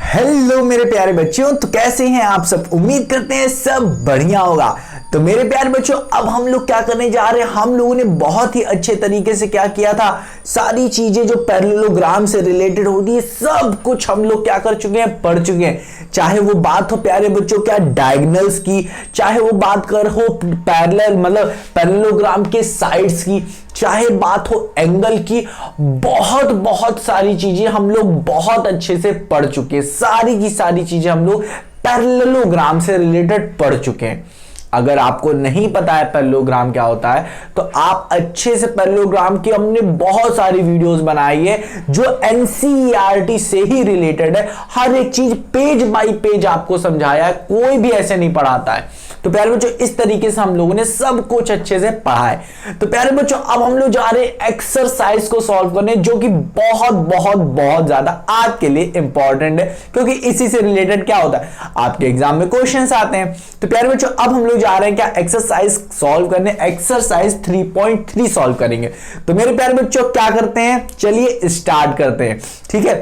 Hello मेरे प्यारे बच्चों, तो कैसे हैं आप सब। उम्मीद करते हैं सब बढ़िया होगा। तो मेरे प्यारे बच्चों, अब हम लोग क्या करने जा रहे हैं। हम लोगों ने बहुत ही अच्छे तरीके से क्या किया था, सारी चीजें जो पैरेललोग्राम से रिलेटेड होती है सब कुछ हम लोग क्या कर चुके हैं, पढ़ चुके हैं। चाहे वो बात हो प्यारे बच्चों क्या डायगोनल्स की, चाहे वो बात कर हो पैरेलल मतलब पैरेललोग्राम के साइड्स की, चाहे बात हो एंगल की, बहुत बहुत सारी चीजें हम लोग बहुत अच्छे से पढ़ चुके हैं। सारी की सारी चीजें हम लोग पैरेललोग्राम से रिलेटेड पढ़ चुके हैं। अगर आपको नहीं पता है पैरेललोग्राम क्या होता है, तो आप अच्छे से पैरेललोग्राम की हमने बहुत सारी वीडियोस बनाई है जो एनसीईआरटी से ही रिलेटेड है। हर एक चीज पेज बाय पेज आपको समझाया है, कोई भी ऐसे नहीं पढ़ाता है। तो प्यारे बच्चों, इस तरीके से हम लोगों ने सब कुछ अच्छे से पढ़ा है। तो प्यारे बच्चों, अब हम लोग जा रहे हैं एक्सरसाइज को सॉल्व करने, जो कि बहुत बहुत बहुत ज्यादा आज के लिए इंपॉर्टेंट है, क्योंकि इसी से रिलेटेड क्या होता है, आपके एग्जाम में क्वेश्चंस आते हैं। तो प्यारे बच्चों, अब हम लोग जा रहे हैं क्या, एक्सरसाइज सॉल्व करने। एक्सरसाइज 3.3 सॉल्व करेंगे। तो मेरे प्यारे बच्चों, क्या करते हैं, चलिए स्टार्ट करते हैं। ठीक है,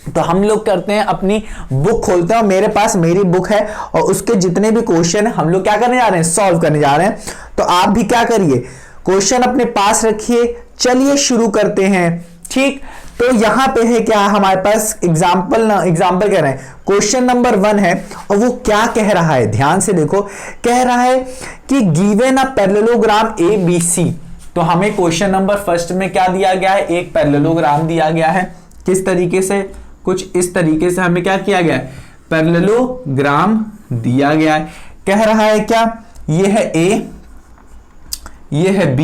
तो हम लोग करते हैं, अपनी बुक खोलते हैं। मेरे पास मेरी बुक है और उसके जितने भी क्वेश्चन है हम लोग क्या करने जा रहे हैं, सॉल्व करने जा रहे हैं। तो आप भी क्या करिए, क्वेश्चन अपने पास रखिए। चलिए शुरू करते हैं। ठीक, तो यहां पे है क्या, हमारे पास एग्जाम्पल कह रहे हैं, क्वेश्चन नंबर 1 है और वो क्या कह रहा है, ध्यान से देखो। कह रहा है कि गिवन अ पैरेललोग्राम ABC। तो हमें क्वेश्चन नंबर फर्स्ट में क्या दिया गया है, एक पैरेललोग्राम दिया गया है। किस तरीके से, कुछ इस तरीके से हमें क्या किया गया है, पैरेललोग्राम दिया गया है। कह रहा है क्या, ये है A, ये है B,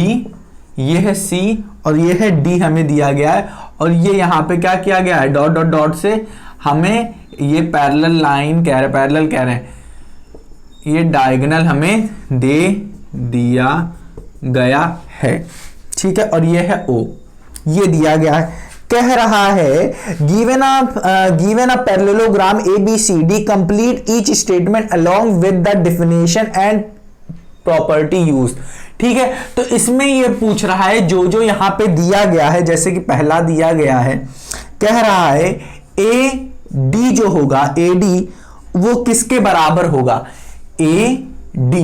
ये है C और ये है D हमें दिया गया है। और ये यहां पे क्या किया गया है, डॉट डॉट डॉट से हमें ये पैरेलल लाइन कह रहे हैं, ये डायगोनल हमें दे दिया गया है। ठीक है, और ये है O, ये दिया गया है। कह रहा है given a parallelogram ABCD, complete each statement along with the definition and property use. ठीक है, तो इसमें ये पूछ रहा है जो जो यहां पे दिया गया है, जैसे कि पहला दिया गया है, कह रहा है AD जो होगा, AD वो किसके बराबर होगा, AD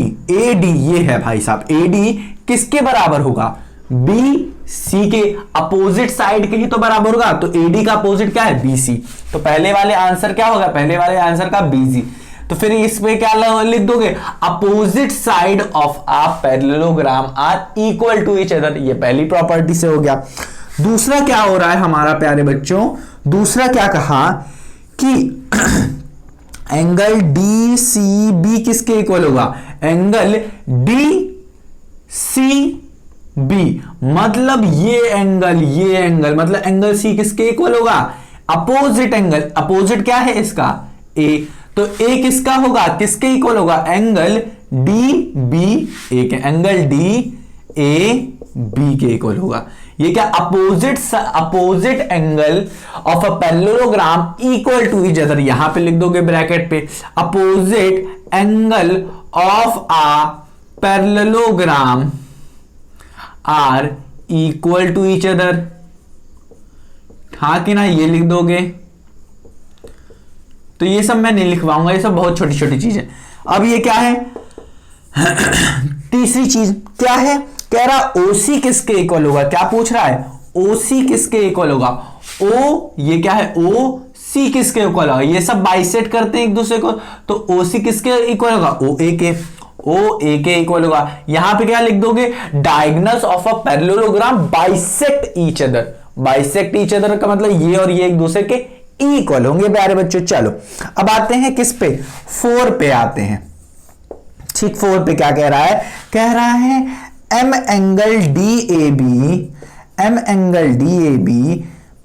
ये है भाई साहब, AD किसके बराबर होगा, BC के अपोजिट साइड के ही तो बराबर होगा। तो AD का अपोजिट क्या है, BC। तो पहले वाले आंसर क्या होगा, पहले वाले आंसर का BC। तो फिर इस पे क्या लिख दोगे, opposite side of a parallelogram are equal to each other. ये पहली प्रॉपर्टी से हो गया। दूसरा क्या हो रहा है हमारा प्यारे बच्चों, दूसरा क्या कहा कि एंगल DCB किसके इक्वल होगा, एंगल DCB मतलब ये एंगल मतलब एंगल C किसके इक्वल होगा, अपोजिट एंगल। अपोजिट क्या है इसका, A। तो A किसका होगा, किसके इक्वल होगा, एंगल DB, एक एंगल DAB के इक्वल होगा। ये क्या, opposite angle of a parallelogram equal to each other. यहां पे लिख दोगे ब्रैकेट पे, opposite angle of a parallelogram are equal to each other. हाँ कि ना, ये लिख दोगे। तो ये सब मैं नहीं लिखवाऊंगा, ये सब बहुत छोटी छोटी चीज है। अब ये क्या है तीसरी चीज क्या है, कह रहा OC किसके इक्वल होगा, क्या पूछ रहा है, OC किसके इक्वल होगा, O ये क्या है, OC किसके इक्वल होगा। ये सब बाइसेक्ट करते हैं एक दूसरे को, तो OC किसके इक्वल होगा, OA के इक्वल होगा। यहां पे क्या लिख दोगे, diagonals of a parallelogram bisect each other. Bisect each other का मतलब ये और ये एक दूसरे के इक्वल होंगे प्यारे बच्चों। चलो अब आते हैं किस पे, 4 पे आते हैं। ठीक, 4 पे क्या कह रहा है, कह रहा है M एंगल DAB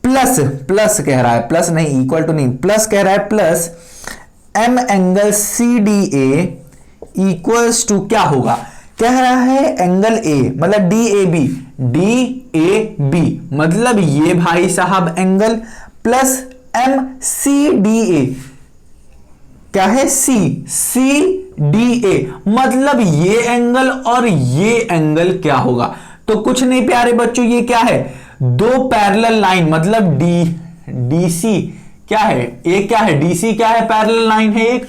प्लस कह रहा है, प्लस नहीं इक्वल टू नहीं, प्लस कह रहा है, plus M angle CDA equals to क्या होगा, कह रहा है एंगल A मतलब DAB मतलब ये भाई साहब एंगल, प्लस MCDA क्या है, CDA मतलब ये एंगल और ये एंगल क्या होगा। तो कुछ नहीं प्यारे बच्चों, ये क्या है, दो पैरेलल लाइन मतलब DC क्या है, ए क्या है, डीसी क्या है, पैरेलल लाइन है एक।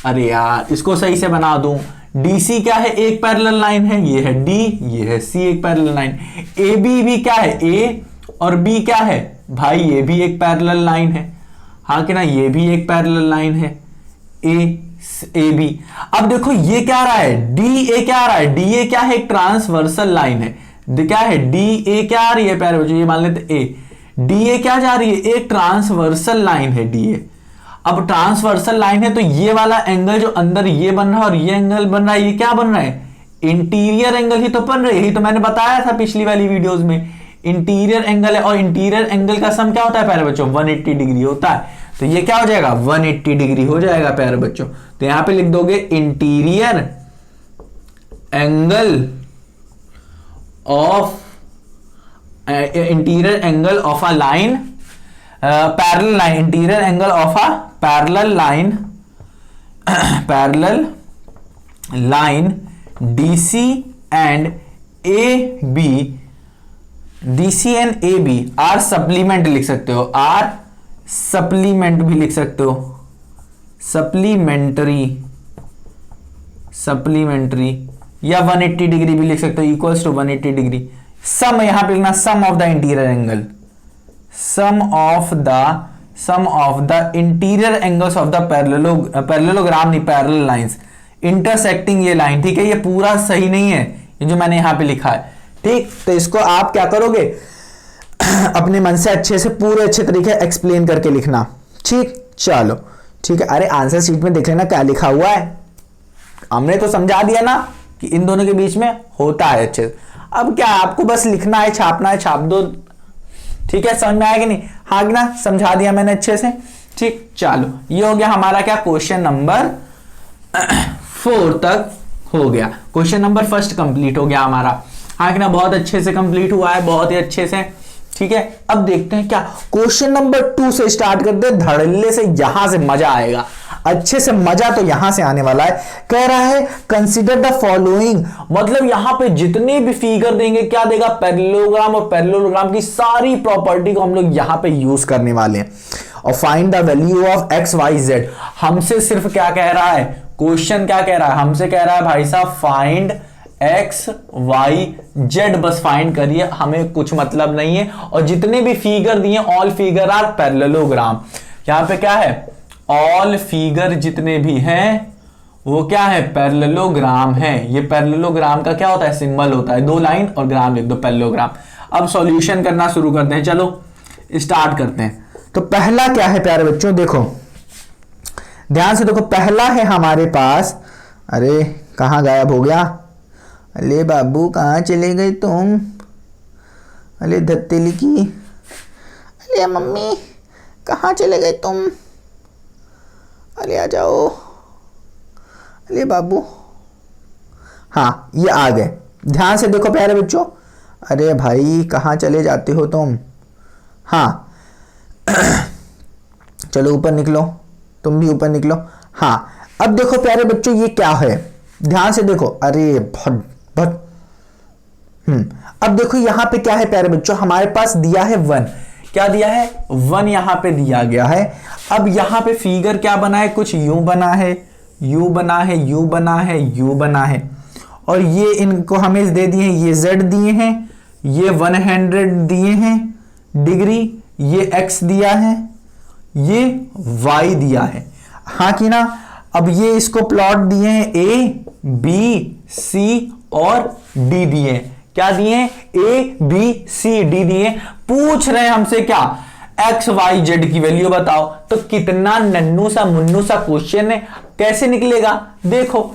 अरे यार इसको सही से बना दूं, डीसी क्या है, एक पैरेलल लाइन है, ये है डी, ये है सी, एक पैरेलल लाइन। ए बी भी क्या है, ए और बी क्या है भाई, ये भी एक पैरेलल लाइन है, हाँ कि ना, ये भी एक पैरेलल लाइन है, ए बी। अब देखो ये क्या आ रहा है, डी ए क्या आ रहा है, डी ए क्या है, एक ट्रांसवर्सल लाइन है, क्या है, डी ए क्या आ रही है प्यारे बच्चों, ये मान लेते ए, डी ए क्या जा रही है, एक ट्रांसवर्सल लाइन है डी ए। अब ट्रांसवर्सल लाइन है तो ये वाला एंगल जो अंदर ये बन रहा है और ये एंगल बन रहा है, ये क्या बन रहा है, इंटीरियर एंगल ही तो बन रही है, यही तो मैंने बताया था पिछली वाली वीडियोस में, इंटीरियर एंगल है, और इंटीरियर एंगल का सम क्या होता है प्यारे बच्चों, 180 डिग्री होता है। तो ये क्या हो जाएगा, 180 डिग्री हो जाएगा प्यारे बच्चों। तो यहां पे लिख दोगे interior angle of a line, parallel line, interior angle of a parallel line DC and A B, DC and A B are supplement लिख सकते हो, आर सप्लीमेंट भी लिख सकते हो, सप्लीमेंट्री या 180 डिग्री भी लिख सकते हो, इक्वल्स टू 180 डिग्री। सम यहां पे लिखना, sum of the interior angle, sum of the interior angles of the parallelogram, नहीं पैरेलल लाइंस इंटरसेक्टिंग ये लाइन, ठीक है। ये पूरा सही नहीं है ये जो मैंने यहां पे लिखा है, ठीक। तो इसको आप क्या करोगे, अपने मन से अच्छे से पूरे अच्छे तरीके एक्सप्लेन करके लिखना, ठीक। चलो ठीक है, अरे आंसर शीट में देख लेना क्या लिखा हुआ है, हमने तो समझा दिया ना कि इन दोनों के बीच में होता है अच्छे से। अब क्या आपको बस लिखना है, छापना है, छाप दो, ठीक है। समझ में आया कि नहीं, हाँ कि ना, समझा दिया मैंने अच्छे से, ठीक। चलो ये हो गया हमारा क्या, क्वेश्चन नंबर 4 तक हो गया, क्वेश्चन नंबर 1 कंप्लीट हो गया हमारा, हाँ कि ना, बहुत अच्छे से कंप्लीट हुआ है, बहुत ही अच्छे से, ठीक है। अब देखते हैं क्या क्वेश्चन नंबर 2 से स्टार्ट करते हैं, धड़ल्ले से, यहां से मजा आएगा, अच्छे से मजा तो यहां से आने वाला है। कह रहा है कंसीडर द फॉलोइंग, मतलब यहां पे जितने भी फिगर देंगे क्या देगा, पैरेललोग्राम, और पैरेललोग्राम की सारी प्रॉपर्टी को हम लोग यहां पे यूज करने वाले हैं। और find the value of X Y Z, हमसे सिर्फ क्या कह रहा है, क्वेश्चन क्या कह रहा है, हमसे कह रहा है भाई साहब फाइंड एक्स वाई जेड, बस फाइंड करिए, हमें कुछ मतलब नहीं है। और जितने भी फिगर दिए ऑल फिगर आर पैरेललोग्राम, यहां पे क्या है, ऑल फिगर जितने भी हैं वो क्या है, पैरेललोग्राम है। ये पैरेललोग्राम का क्या होता है, सिंबल होता है, 2 लाइन और ग्राम लिख दो, पैरेललोग्राम। अब सॉल्यूशन करना शुरू करते हैं, चलो स्टार्ट करते हैं। तो पहला क्या है प्यारे बच्चों, देखो ध्यान से देखो, पहला है हमारे पास, अरे कहां गायब हो गया, अरे बाबू कहाँ चले गए तुम, अरे धत्तेली की, अरे मम्मी कहाँ चले गए तुम, अरे आ जाओ, अरे बाबू, हाँ ये आ गए। ध्यान से देखो प्यारे बच्चों, अरे भाई कहाँ चले जाते हो तुम, हाँ चलो ऊपर निकलो, तुम भी ऊपर निकलो, हाँ। अब देखो प्यारे बच्चों ये क्या है, ध्यान से देखो, अरे बहुत अब देखो यहां पे क्या है प्यारे बच्चों, हमारे पास दिया है 1, क्या दिया है, 1 यहां पे दिया गया है। अब यहां पे फिगर क्या बना है, कुछ यूं बना है, यू बना है, यू बना है, यू बना है, और ये इनको हमें दे दिए हैं, ये z दिए हैं, ये 100 दिए हैं डिग्री, ये x दिया है, ये y दिया है, हाँ कि ना। अब ये इसको प्लॉट दिए हैं, a b c और d दिए, क्या दिए, a b c d दिए। पूछ रहे हैं हमसे क्या, x y z की वैल्यू बताओ। तो कितना नन्नू सा मुन्नू सा क्वेश्चन है, कैसे निकलेगा, देखो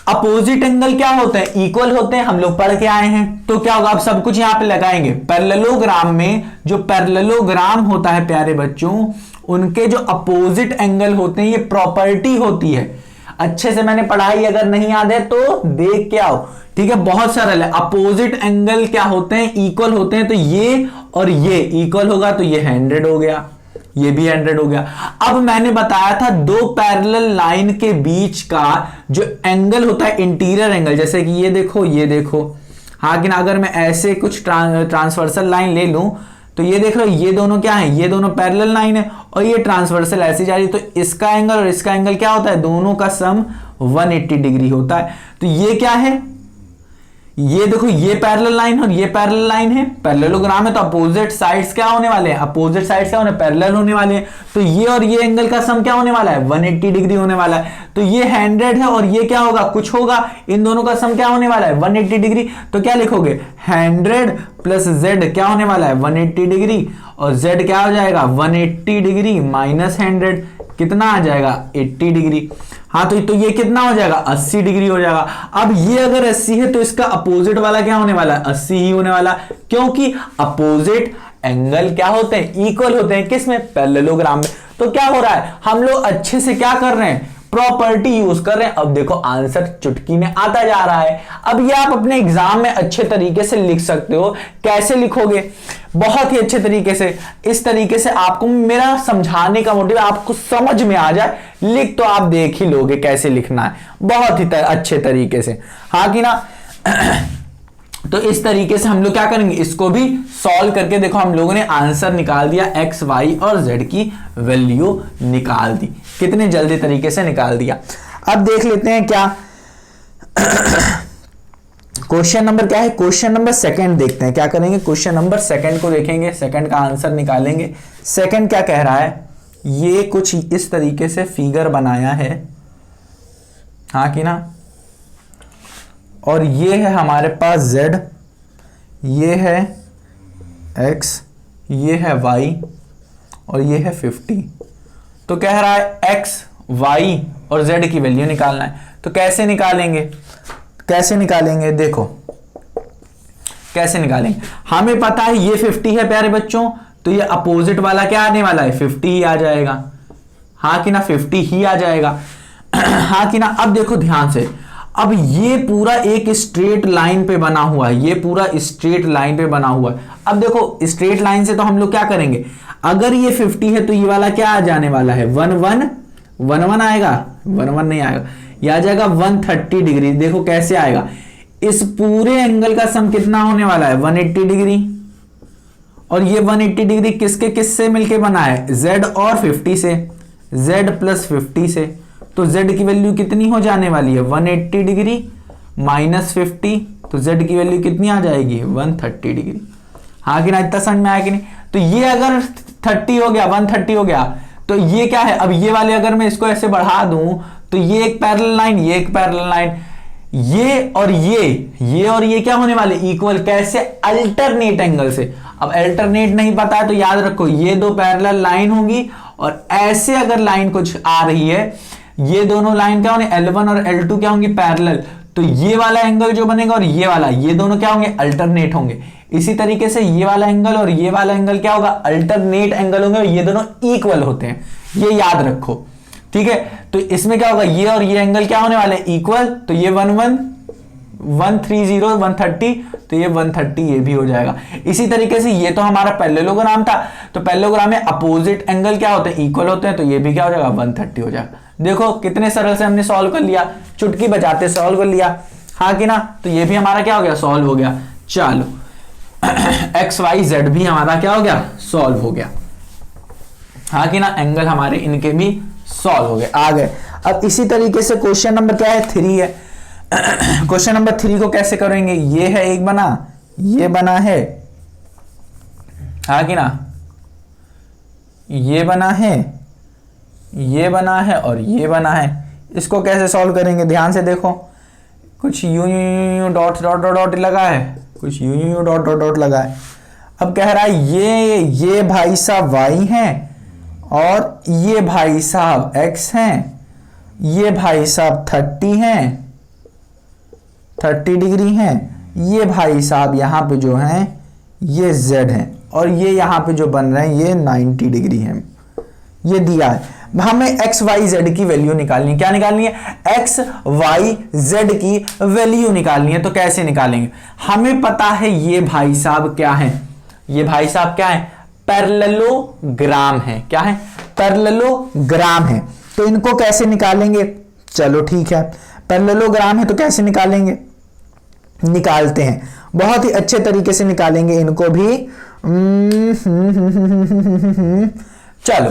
अपोजिट एंगल क्या होते हैं, इक्वल होते हैं, हम लोग पढ़ के आए हैं। तो क्या होगा, आप सब कुछ यहां पे लगाएंगे। पैरेललोग्राम में जो पैरेललोग्राम होता है प्यारे बच्चों, उनके जो अपोजिट एंगल होते हैं, ये प्रॉपर्टी होती है। अच्छे से मैंने पढ़ाई अगर नहीं याद है तो देख के आओ, ठीक है, बहुत सरल है। अपोजिट एंगल क्या होते हैं, इक्वल होते हैं। तो ये और ये इक्वल होगा तो ये 100 हो गया, ये भी 100 हो गया। अब मैंने बताया था 2 पैरेलल लाइन के बीच का जो एंगल होता है इंटीरियर एंगल, जैसे कि ये देखो, हाँ कि ना, अगर मैं ऐसे कुछ ट्रांसवर्सल लाइन ले लूं तो ये देख रहे हो ये दोनों क्या है, ये दोनों पैरेलल लाइन है और ये ट्रांसवर्सल ऐसी जा रही है, तो इसका एंगल और इसका एंगल क्या होता है, दोनों का सम 180 डिग्री होता है। तो ये क्या है, ये देखो ये पैरेलल लाइन और ये पैरेलल लाइन है, पैरेललोग्राम है, तो अपोजिट साइड्स क्या होने वाले हैं, अपोजिट साइड्स क्या होने, पैरेलल होने वाले हैं। तो ये और ये एंगल का सम क्या होने वाला है, 180 डिग्री होने वाला है। तो ये 100 है और ये क्या होगा, कुछ होगा, इन दोनों का सम क्या होने वाला है, 180 डिग्री। तो क्या लिखोगे, 100 प्लस z क्या होने वाला है, 180 डिग्री, और z क्या हो जाएगा, 180 डिग्री माइनस 100 कितना आ जाएगा, 80 डिग्री। हाँ तो ये कितना हो जाएगा, 80 डिग्री हो जाएगा। अब ये अगर 80 है तो इसका अपोजिट वाला क्या होने वाला है, 80 ही होने वाला, क्योंकि अपोजिट एंगल क्या होते हैं, इक्वल होते हैं, किसमें, पैरेललोग्राम में। तो क्या हो रहा है, हम लोग अच्छे से क्या कर रहे हैं, प्रॉपर्टी यूज कर रहे हैं। अब देखो आंसर चुटकी में आता जा रहा है। अब ये आप अपने एग्जाम में अच्छे तरीके से लिख सकते हो। कैसे लिखोगे, बहुत ही अच्छे तरीके से, इस तरीके से आपको मेरा समझाने का मोटिव आपको समझ में आ जाए, लिख तो आप देख ही लोगे कैसे लिखना है, बहुत ही अच्छे तरीके से, हाँ कि ना। तो इस तरीके से हम लोग क्या करेंगे, इसको भी सॉल्व करके देखो हम लोगों ने आंसर निकाल दिया, एक्स वाई और जेड की वैल्यू निकाल दी, कितने जल्दी तरीके से निकाल दिया। अब देख लेते हैं क्या क्वेश्चन नंबर क्या है, क्वेश्चन नंबर सेकंड देखते हैं क्या करेंगे, क्वेश्चन नंबर सेकंड को देखेंगे, सेकंड का आंसर निकालेंगे। सेकंड क्या कह रहा है, ये कुछ इस तरीके से फिगर बनाया है, हाँ कि ना, और ये है हमारे पास z, ये है x, ये है y और ये है 50। तो कह रहा है x, y और z की वैल्यू निकालना है। तो कैसे निकालेंगे, कैसे निकालेंगे, देखो कैसे निकालेंगे। हमें पता है ये 50 है प्यारे बच्चों, तो ये अपोजिट वाला क्या आने वाला है, 50 ही आ जाएगा, हाँ कि ना, 50 ही आ जाएगा, हाँ कि ना। अब देखो ध्यान से, अब ये पूरा एक स्ट्रेट लाइन पे बना हुआ है, ये पूरा स्ट्रेट लाइन पे बना हुआ है। अब देखो स्ट्रेट लाइन से तो हम लोग क्या करेंगे, अगर ये 50 है तो ये वाला क्या आ जाने वाला है, 1 1 1 1 आएगा, 1 1 नहीं आएगा, ये आ जाएगा 130 डिग्री। देखो कैसे आएगा, इस पूरे एंगल का सम कितना होने वाला है, 180 डिग्री, और ये 180 डिग्री किसके किससे मिलके बना है, z और 50 से, z प्लस 50 से। तो z की वैल्यू कितनी हो जाने वाली है, 180 डिग्री माइनस 50, तो z की वैल्यू कितनी आ जाएगी, 130 डिग्री, हाँ कि ना, इतना समझ में आया कि नहीं। तो ये अगर 30 हो गया, 130 हो गया, तो ये क्या है, अब ये वाले अगर मैं इसको ऐसे बढ़ा दूं तो ये एक पैरेलल लाइन, ये एक पैरेलल लाइन, ये और ये क्या होने वाले, इक्वल, कैसे, अल्टरनेट एंगल से। अब अल्टरनेट नहीं पता है तो याद रखो ये दो पैरेलल लाइन होंगी, और ऐसे अगर लाइन कुछ आ रही है, ये दोनों लाइन क्या होंगे, L1 और L2 क्या होंगी, पैरेलल, तो ये वाला एंगल जो बनेगा और ये वाला, ये दोनों क्या होंगे, अल्टरनेट होंगे। इसी तरीके से ये वाला एंगल और ये वाला एंगल क्या होगा, अल्टरनेट एंगल होंगे, और ये दोनों इक्वल होते हैं, ये याद रखो, ठीक है। तो इसमें क्या होगा, ये और ये एंगल क्या होने वाले, इक्वल, तो ये 130 130, तो ये 130 ये भी हो जाएगा। इसी तरीके से ये तो हमारा पैरेललोग्राम था, तो पैरेललोग्राम में अपोजिट एंगल क्या होते हैं, इक्वल होते हैं, तो ये भी क्या हो जाएगा, 130 हो जाएगा। देखो कितने सरल से हमने सॉल्व कर लिया, चुटकी बजाते सॉल्व कर लिया, हाँ कि ना। तो ये भी हमारा क्या हो गया, सॉल्व हो गया। चलो एक्स वाई जेड भी हमारा क्या हो गया, सॉल्व हो गया, हाँ कि ना, एंगल हमारे इनके भी सॉल्व हो गए, आ गए। अब इसी तरीके से क्वेश्चन नंबर क्या है, 3 है। क्वेश्चन नंबर 3 को कैसे करेंगे, ये है एक बना, ये बना है, हाँ कि ना, ये बना है, ये बना है और ये बना है। इसको कैसे सॉल्व करेंगे, ध्यान से देखो, कुछ यूं डॉट डॉट डॉट डॉट लगा है, कुछ यूं डॉट डॉट डॉट लगा है। अब कह रहा है ये भाई साहब y हैं और ये भाई साहब x हैं, ये भाई साहब 30 हैं, 30 डिग्री हैं, ये भाई साहब यहाँ पे जो हैं ये z हैं, और ये यहाँ पे जो बन रहे हैं ये 90 डिग्री हैं। ये दिया है, हमें x y z की वैल्यू निकालनी है। क्या निकालनी है, x y z की वैल्यू निकालनी है। तो कैसे निकालेंगे, हमें पता है ये भाई साहब क्या है, ये भाई साहब क्या है, पैरेललोग्राम है, क्या है, पैरेललोग्राम है। तो इनको कैसे निकालेंगे, चलो ठीक है, पैरेललोग्राम है तो कैसे निकालेंगे, निकालते हैं, बहुत ही अच्छे तरीके से निकालेंगे इनको भी, चलो,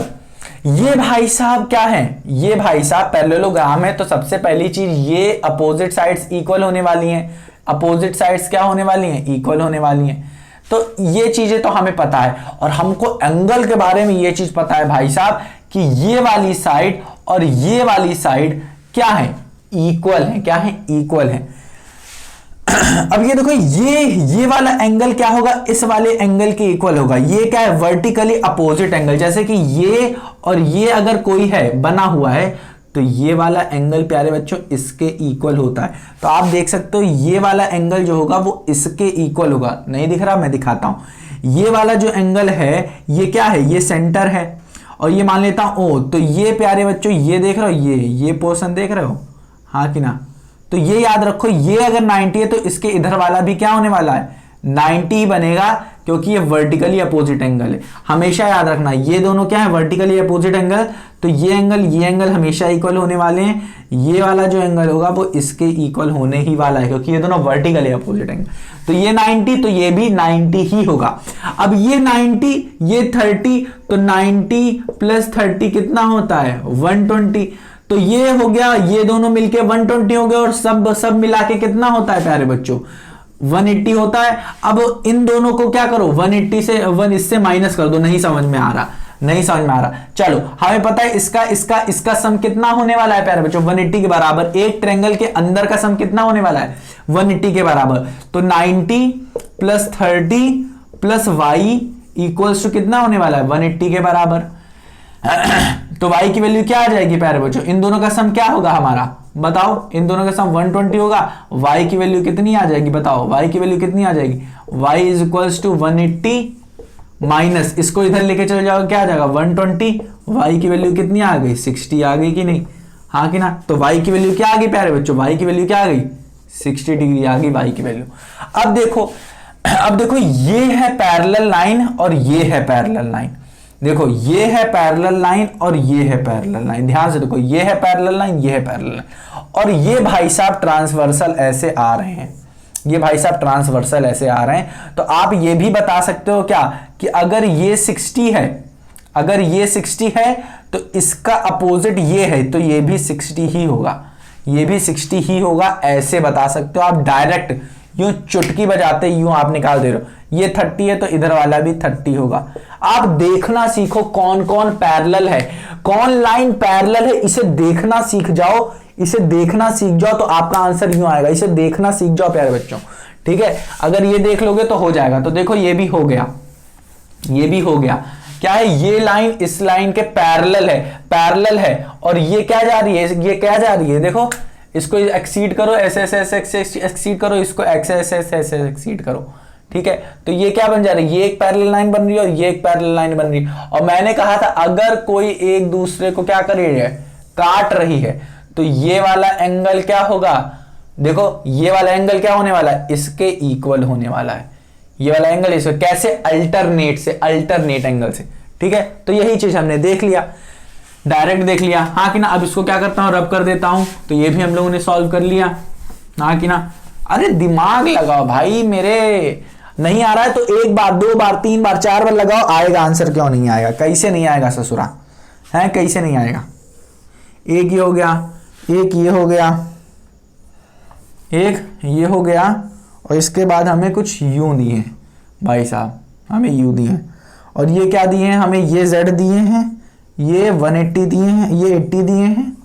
ये भाई साहब क्या है, ये भाई साहब पैरेललोग्राम है, तो सबसे पहली चीज ये अपोजिट साइड्स इक्वल होने वाली हैं। अपोजिट साइड्स क्या होने वाली हैं, इक्वल होने वाली हैं। तो ये चीजें तो हमें पता है, और हमको एंगल के बारे में ये चीज पता है भाई साहब कि ये वाली साइड और ये वाली साइड क्या है, इक्वल है। क्या है, इक्वल है। अब ये देखो, ये वाला एंगल क्या होगा, इस वाले एंगल के इक्वल होगा। ये क्या है, वर्टिकली अपोजिट एंगल। जैसे कि ये और ये अगर कोई है बना हुआ है, तो ये वाला एंगल प्यारे बच्चों इसके इक्वल होता है। तो आप देख सकते हो ये वाला एंगल जो होगा वो इसके इक्वल होगा। नहीं दिख रहा, मैं दिखाता हूं। ये वाला जो एंगल है ये क्या है, ये सेंटर है, और ये मान लेता हूं ओ। तो ये प्यारे बच्चों ये देख रहे हो, ये पोर्शन देख रहे हो, हाँ कि ना। तो ये याद रखो, ये अगर 90 है तो इसके इधर वाला भी क्या होने वाला है, 90 बनेगा, क्योंकि ये वर्टिकली अपोजिट एंगल है। हमेशा याद रखना ये दोनों क्या है, वर्टिकली अपोजिट एंगल। तो ये एंगल हमेशा इक्वल होने वाले हैं। ये वाला जो एंगल होगा वो इसके इक्वल होने ही वाला है, क्योंकि ये दोनों वर्टिकली अपोजिट एंगल। तो ये 90, तो ये भी 90 ही होगा। अब ये 90, ये 30, तो 90 प्लस 30 कितना होता है, 120। तो ये हो गया, ये दोनों मिलके 120 हो गए, और सब मिला के कितना होता है प्यारे बच्चों, 180 होता है। अब इन दोनों को क्या करो, 180 से 1 इससे माइनस कर दो। नहीं समझ में आ रहा, नहीं समझ में आ रहा। चलो, हमें पता है इसका सम कितना होने वाला है प्यारे बच्चों, 180 के बराबर। एक ट्रायंगल के अंदर का सम कितना होने वाला है, 180 के बराबर। तो 90 plus 30 plus y equals to कितना होने वाला है, 180 के बराबर। तो y की वैल्यू क्या आ जाएगी प्यारे बच्चों, इन दोनों का सम क्या होगा हमारा, बताओ। इन दोनों का सम 120 होगा। y की वैल्यू कितनी आ जाएगी, बताओ। y की वैल्यू कितनी आ जाएगी, y is equals to 180 minus, इसको इधर लेके चले जाओ, क्या आ जाएगा 120। y की वैल्यू कितनी आ गई, 60 आ गई कि नहीं, हाँ कि ना। तो y की वैल्यू क्या आ गई प्यारे बच्चों, y की वैल्यू क्या आ गई, 60 डिग्री आ गई y की वैल्यू। अब देखो ये है पैरेलल लाइन और ये है पैरेलल लाइन। देखो ये है पैरेलल लाइन और ये है पैरेलल लाइन। ध्यान से देखो, ये है पैरेलल लाइन, ये है पैरेलल लाइन, और ये भाई साहब ट्रांसवर्सल ऐसे आ रहे हैं। ये भाई साहब ट्रांसवर्सल ऐसे आ रहे हैं। तो आप ये भी बता सकते हो क्या कि अगर ये 60 है, अगर ये 60 है तो इसका अपोजिट ये है, तो ये भी 60 ही होगा, ये भी 60 ही होगा। ऐसे बता सकते हो आप डायरेक्ट, यूं चुटकी बजाते यूं आप निकाल दे रहे हो। ये 30 है तो इधर वाला भी 30 होगा। आप देखना सीखो कौन कौन पैरेलल है, कौन लाइन पैरेलल है, इसे देखना सीख जाओ, इसे देखना सीख जाओ तो आपका आंसर यूं आएगा। इसे देखना सीख जाओ प्यारे बच्चों, ठीक है। अगर ये देख लोगे तो हो जाएगा। तो देखो ये भी हो गया, ये भी हो गया। क्या है, ये लाइन इस लाइन के पैरेलल है, पैरेलल है, और ये क्या जा रही है, ये क्या जा रही है, देखो इसको एक्सीड करो, ऐसे ऐसे ऐसे एक्सीड करो, इसको ऐसे ऐसे ऐसे ऐसे एक्सीड करो, ठीक है। तो ये क्या बन जा रही है, ये एक पैरेलल लाइन बन रही है और ये एक पैरेलल लाइन बन रही है। और मैंने कहा था अगर कोई एक दूसरे को क्या कर रही है, काट रही है, तो ये वाला एंगल क्या होगा, देखो ये वाला एंगल क्या होने वाला है, इसके इक्वल होने वाला है। ये वाला एंगल इसको कैसे, अल्टरनेट से, अल्टरनेट एंगल से, ठीक है। तो यही चीज हमने देख लिया, डायरेक्ट देख लिया, हाँ कि ना। अब इसको क्या करता हूं, रब कर देता हूं, तो ये भी हम लोगों ने सॉल्व कर लिया, हाँ कि ना। अरे दिमाग लगाओ भाई मेरे, नहीं आ रहा है तो एक बार, दो बार, तीन बार, चार बार लगाओ, आएगा आंसर। क्यों नहीं आएगा, कैसे नहीं आएगा ससुरा, है कैसे नहीं आएगा। एक ये हो गया, एक ये हो गया, एक ये हो गया, और इसके बाद हमें कुछ यूं दिए हैं भाई साहब, हमें यू दिए हैं, और ये क्या दिए हैं हमें, ये z दिए हैं, ये 180 दिए हैं, ये 80 दिए हैं,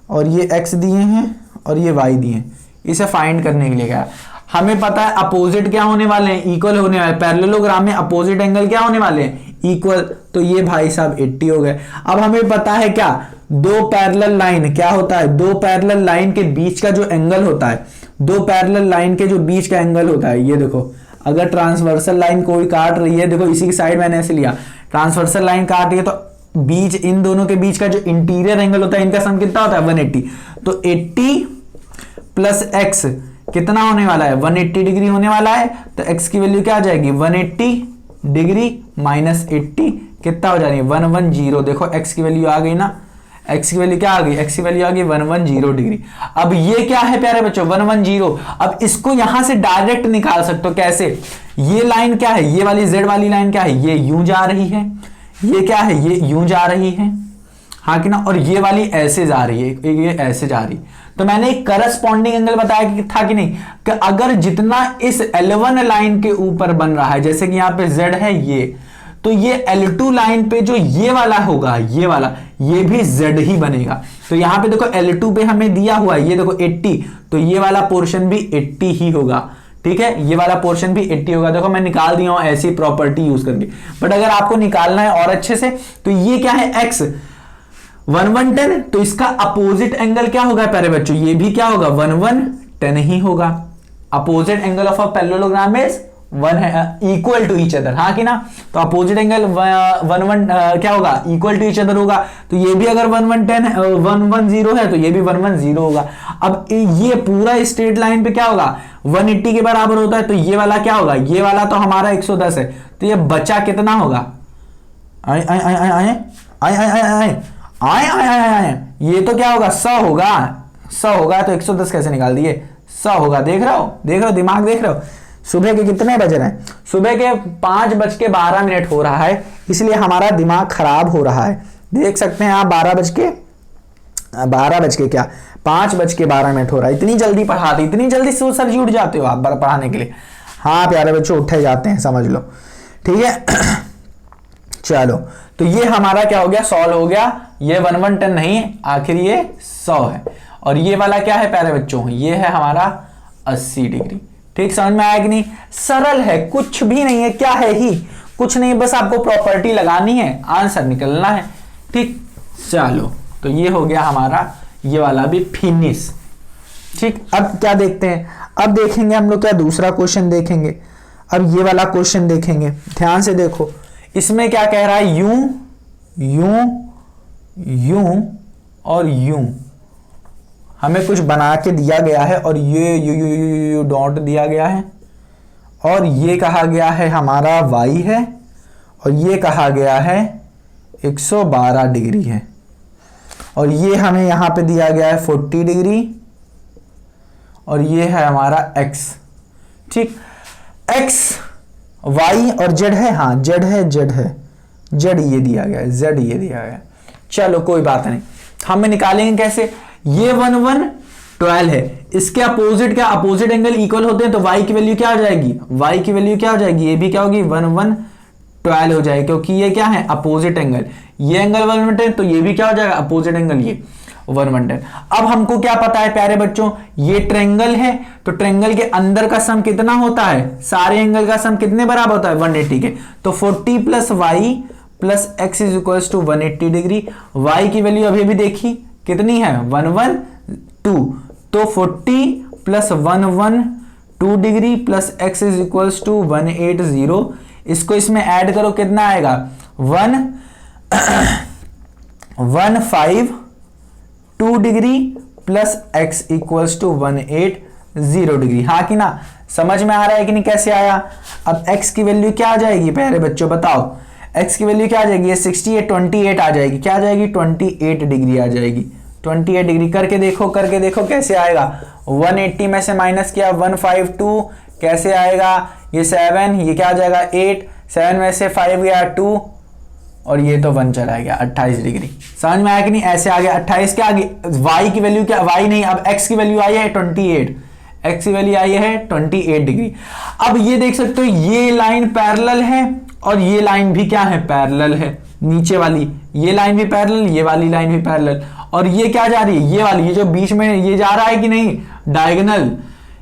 और ये x दिए हैं, और ये y दिए हैं। इसे फाइंड करने के लिए क्या, हमें पता है अपोजिट क्या होने वाले हैं, इक्वल होने वाले। पैरेललोग्राम में अपोजिट एंगल क्या होने वाले हैं, इक्वल। तो ये भाई साहब 80 हो गए। अब हमें पता है क्या, दो पैरेलल लाइन क्या होता है, दो पैरेलल लाइन के बीच का जो एंगल होता है, दो पैरेलल लाइन के जो बीच का एंगल होता है, ये देखो अगर ट्रांसवर्सल लाइन कोई काट रही है, देखो इसी की साइड मैंने ऐसे लिया, ट्रांसवर्सल लाइन काट रही है, तो बीच, इन दोनों के बीच का जो इंटीरियर एंगल होता है, इनका सम कितना होता है 180। तो 80 प्लस x कितना होने वाला है, 180 डिग्री होने वाला है। तो x की वैल्यू क्या आ जाएगी, 180 डिग्री माइनस 80 कितना हो जाएगी, 110। देखो x की वैल्यू आ गई ना, x की वैल्यू क्या आ गई, x की वैल्यू आ गई 110 डिग्री। अब ये क्या है प्यारे बच्चों 110। अब इसको यहां से डायरेक्ट निकाल सकते हो, कैसे, ये लाइन क्या है, ये वाली z वाली लाइन क्या है, ये यूं जा रही है, ये क्या है, ये यूं जा रही है, हाँ कि ना, और ये वाली ऐसे जा रही है, ये ऐसे जा रही। तो मैंने एक करस्पॉन्डिंग एंगल बताया कि था कि नहीं, कि अगर जितना इस L1 लाइन के ऊपर बन रहा है, जैसे कि यहां पे Z है ये, तो ये L2 लाइन पे जो ये वाला होगा, ये वाला, ये भी Z ही बनेगा। तो यहां पे देखो L2 पे हमें दिया हुआ है, ये देखो 80, तो ये वाला पोर्शन भी 80 ही होगा, ठीक है, ये वाला पोर्शन भी 80 होगा। देखो मैं निकाल दिया हूं ऐसी प्रॉपर्टी यूज करके। बट अगर आपको निकालना है और अच्छे से, तो ये क्या है x 110, तो इसका अपोजिट एंगल क्या होगा प्यारे बच्चों, ये भी क्या होगा 110 ही होगा। Opposite angle of a parallelogram is equal to each other, हाँ कि ना। तो अपोजिट एंगल 110 क्या होगा, इक्वल टू ईच अदर होगा। तो ये भी अगर 110 है तो ये भी 110 होगा। अब ये पूरा स्ट्रेट लाइन पे क्या होगा 180 के बराबर होता है, तो ये वाला क्या होगा, ये वाला तो हमारा 110 है, तो ये बचा कितना होगा, आए आए आए आए आए आए आए आए आए आए आए आए, ये तो क्या होगा 100 होगा, 100 होगा, तो 110 कैसे निकाल दिए, 100 होगा। देख रहे हो दिमाग देख रहे हो। सुबह के कितने बज रहे हैं, सुबह के 5:12 हो रहा है, इसलिए हमारा दिमाग खराब हो रहा है। देख सकते हैं आप 12 बज के क्या 5:12 हो रहा है। इतनी जल्दी पढ़ाते, इतनी जल्दी सर जी उठ जाते हो आप पढ़ाने के लिए। हाँ प्यारे बच्चों उठे जाते हैं, समझ लो, ठीक है। चलो, तो ये हमारा क्या हो गया, सॉल्व हो गया। ये 110 नहीं है, आखिर ये 100 है। और ये वाला क्या है प्यारे बच्चों, ये है हमारा 80 डिग्री। ठीक, समझ में आया कि नहीं। सरल है, कुछ भी नहीं है, क्या है ही कुछ नहीं, बस आपको प्रॉपर्टी लगानी है, आंसर निकलना है। ठीक, चलो, तो ये हो गया हमारा ये वाला भी फिनिश। ठीक, अब क्या देखते हैं, अब देखेंगे हम लोग क्या दूसरा क्वेश्चन देखेंगे। अब ये वाला क्वेश्चन देखेंगे, ध्यान से देखो। इसमें क्या कह रहा है, यूं यूं यूं और यूं हमें कुछ बना के दिया गया है, और ये यू डॉट दिया गया है, और ये कहा गया है हमारा y है, और ये कहा गया है 112 डिग्री है, और ये हमें यहां पे दिया गया है 40 डिग्री, और ये है हमारा x। ठीक, x y और z है, हाँ z है, z ये दिया गया है, z ये दिया गया है। चलो कोई बात नहीं, हम निकालेंगे कैसे। ये 112 है, इसके अपोजिट क्या, अपोजिट एंगल इक्वल होते हैं, तो y की वैल्यू क्या हो जाएगी, y की वैल्यू क्या हो जाएगी, ये भी क्या होगी 112 हो जाएगी, क्योंकि ये क्या है अपोजिट एंगल, ये एंगल 110, तो ये भी क्या हो जाएगा अपोजिट एंगल, ये 110। अब हमको क्या पता है प्यारे बच्चों, ये ट्रायंगल है, तो ट्रायंगल के अंदर का सम कितना होता है, सारे एंगल का सम कितने बराबर होता है 180 के। तो 40 plus y plus x is equal to 180 degree. y की वैल्यू अभी भी देखी कितनी है 112, तो 40 plus 112 degree plus x is equal to 180। इसको इसमें ऐड करो, कितना आएगा 152 degree plus x equals to 180 degree. हाँ कि ना, समझ में आ रहा है कि नहीं कैसे आया। अब x की वैल्यू क्या आ जाएगी प्यारे बच्चों, बताओ x की वैल्यू क्या आ जाएगी, ये 68 28 आ जाएगी, क्या आ जाएगी 28 डिग्री आ जाएगी। 28 डिग्री करके देखो कैसे आएगा। 180 में से माइनस किया 152 कैसे आएगा, ये 7, ये क्या आ जाएगा 8, 7 में से 5 गया 2, और ये तो 1 चला गया 28 डिग्री। समझ में आया कि नहीं, ऐसे आ गया 28 के आगे y की वैल्यू क्या, y नहीं, अब x की वैल्यू आई है 28, x की वैल्यू आई है 28 डिग्री। अब ये देख सकते हो ये लाइन पैरेलल है, और ये लाइन भी क्या है पैरेलल है, नीचे वाली ये लाइन भी पैरेलल, ये वाली लाइन भी पैरेलल, और ये क्या जा रही है, ये वाली, ये जो बीच में ये जा रहा है कि नहीं डायगोनल,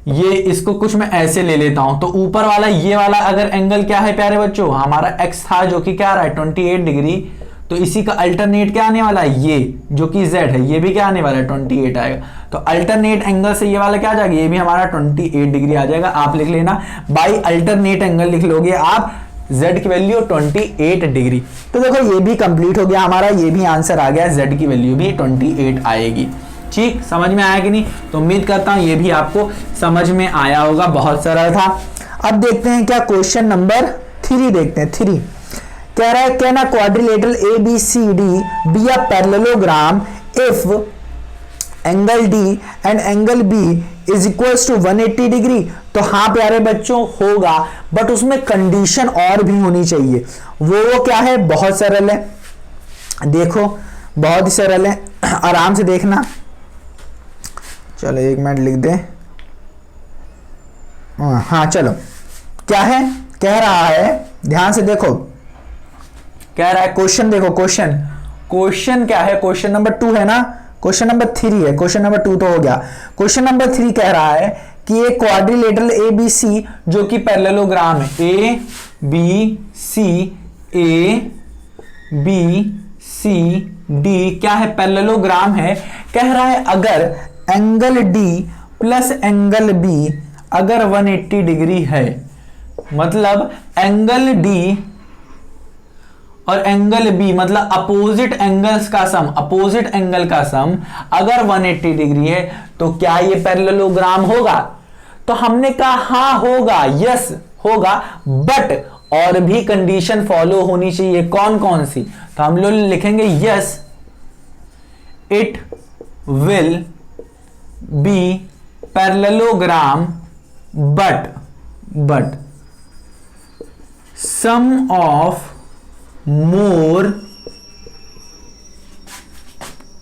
ये इसको कुछ मैं ऐसे ले लेता हूं। तो ऊपर वाला ये वाला अगर एंगल क्या है प्यारे बच्चों, हमारा x था जो कि क्या आ रहा है 28 डिग्री, तो इसी का अल्टरनेट क्या आने वाला है, ये जो कि z है, ये भी क्या आने वाला है 28 आएगा। तो अल्टरनेट एंगल से ये वाला क्या आ जाएगा, ये भी हमारा 28 डिग्री आ जाएगा। आप लिख लेना बाई अल्टरनेट एंगल लिख लोगे आप z की वैल्यू 28 डिग्री। तो देखो ये भी कंप्लीट हो गया हमारा, ये भी आंसर आ गया, z की वैल्यू भी 28 आएगी। ठीक, समझ में आया कि नहीं, तो उम्मीद करता हूं ये भी आपको समझ में आया होगा, बहुत सरल था। अब देखते हैं क्या क्वेश्चन नंबर 3 देखते हैं। 3 कह रहा है can a quadrilateral A B C D be a parallelogram if angle D and angle B is equals to 180 degree. तो हाँ प्यारे बच्चों होगा, बट उसमें कंडीशन और भी होनी चाहिए। वो क्या है, बहुत सरल है, देखो बहुत ही सरल है, आराम से देखना। चलो 1 मिनट लिख दे। हाँ चलो, क्या है, कह रहा है, ध्यान से देखो, कह रहा है क्वेश्चन देखो, क्वेश्चन क्या है, क्वेश्चन नंबर 2 है ना, क्वेश्चन नंबर 3 है, क्वेश्चन नंबर 2 तो हो गया। क्वेश्चन नंबर 3 कह रहा है कि एक क्वाड्रिलेटरल ए बी सी जो कि पैरेललोग्राम है, ए बी सी डी क्या है, पैरेललोग्राम है। कह रहा है अगर angle D plus angle B अगर 180 डिग्री है, मतलब एंगल डी और एंगल बी मतलब अपोजिट एंगल्स का सम, अपोजिट एंगल का सम अगर 180 डिग्री है तो क्या ये पैरेललोग्राम होगा? तो हमने कहा हाँ होगा, यस होगा, बट और भी कंडीशन फॉलो होनी चाहिए। कौन कौन सी? तो हम लोग लिखेंगे yes it will be parallelogram but some of more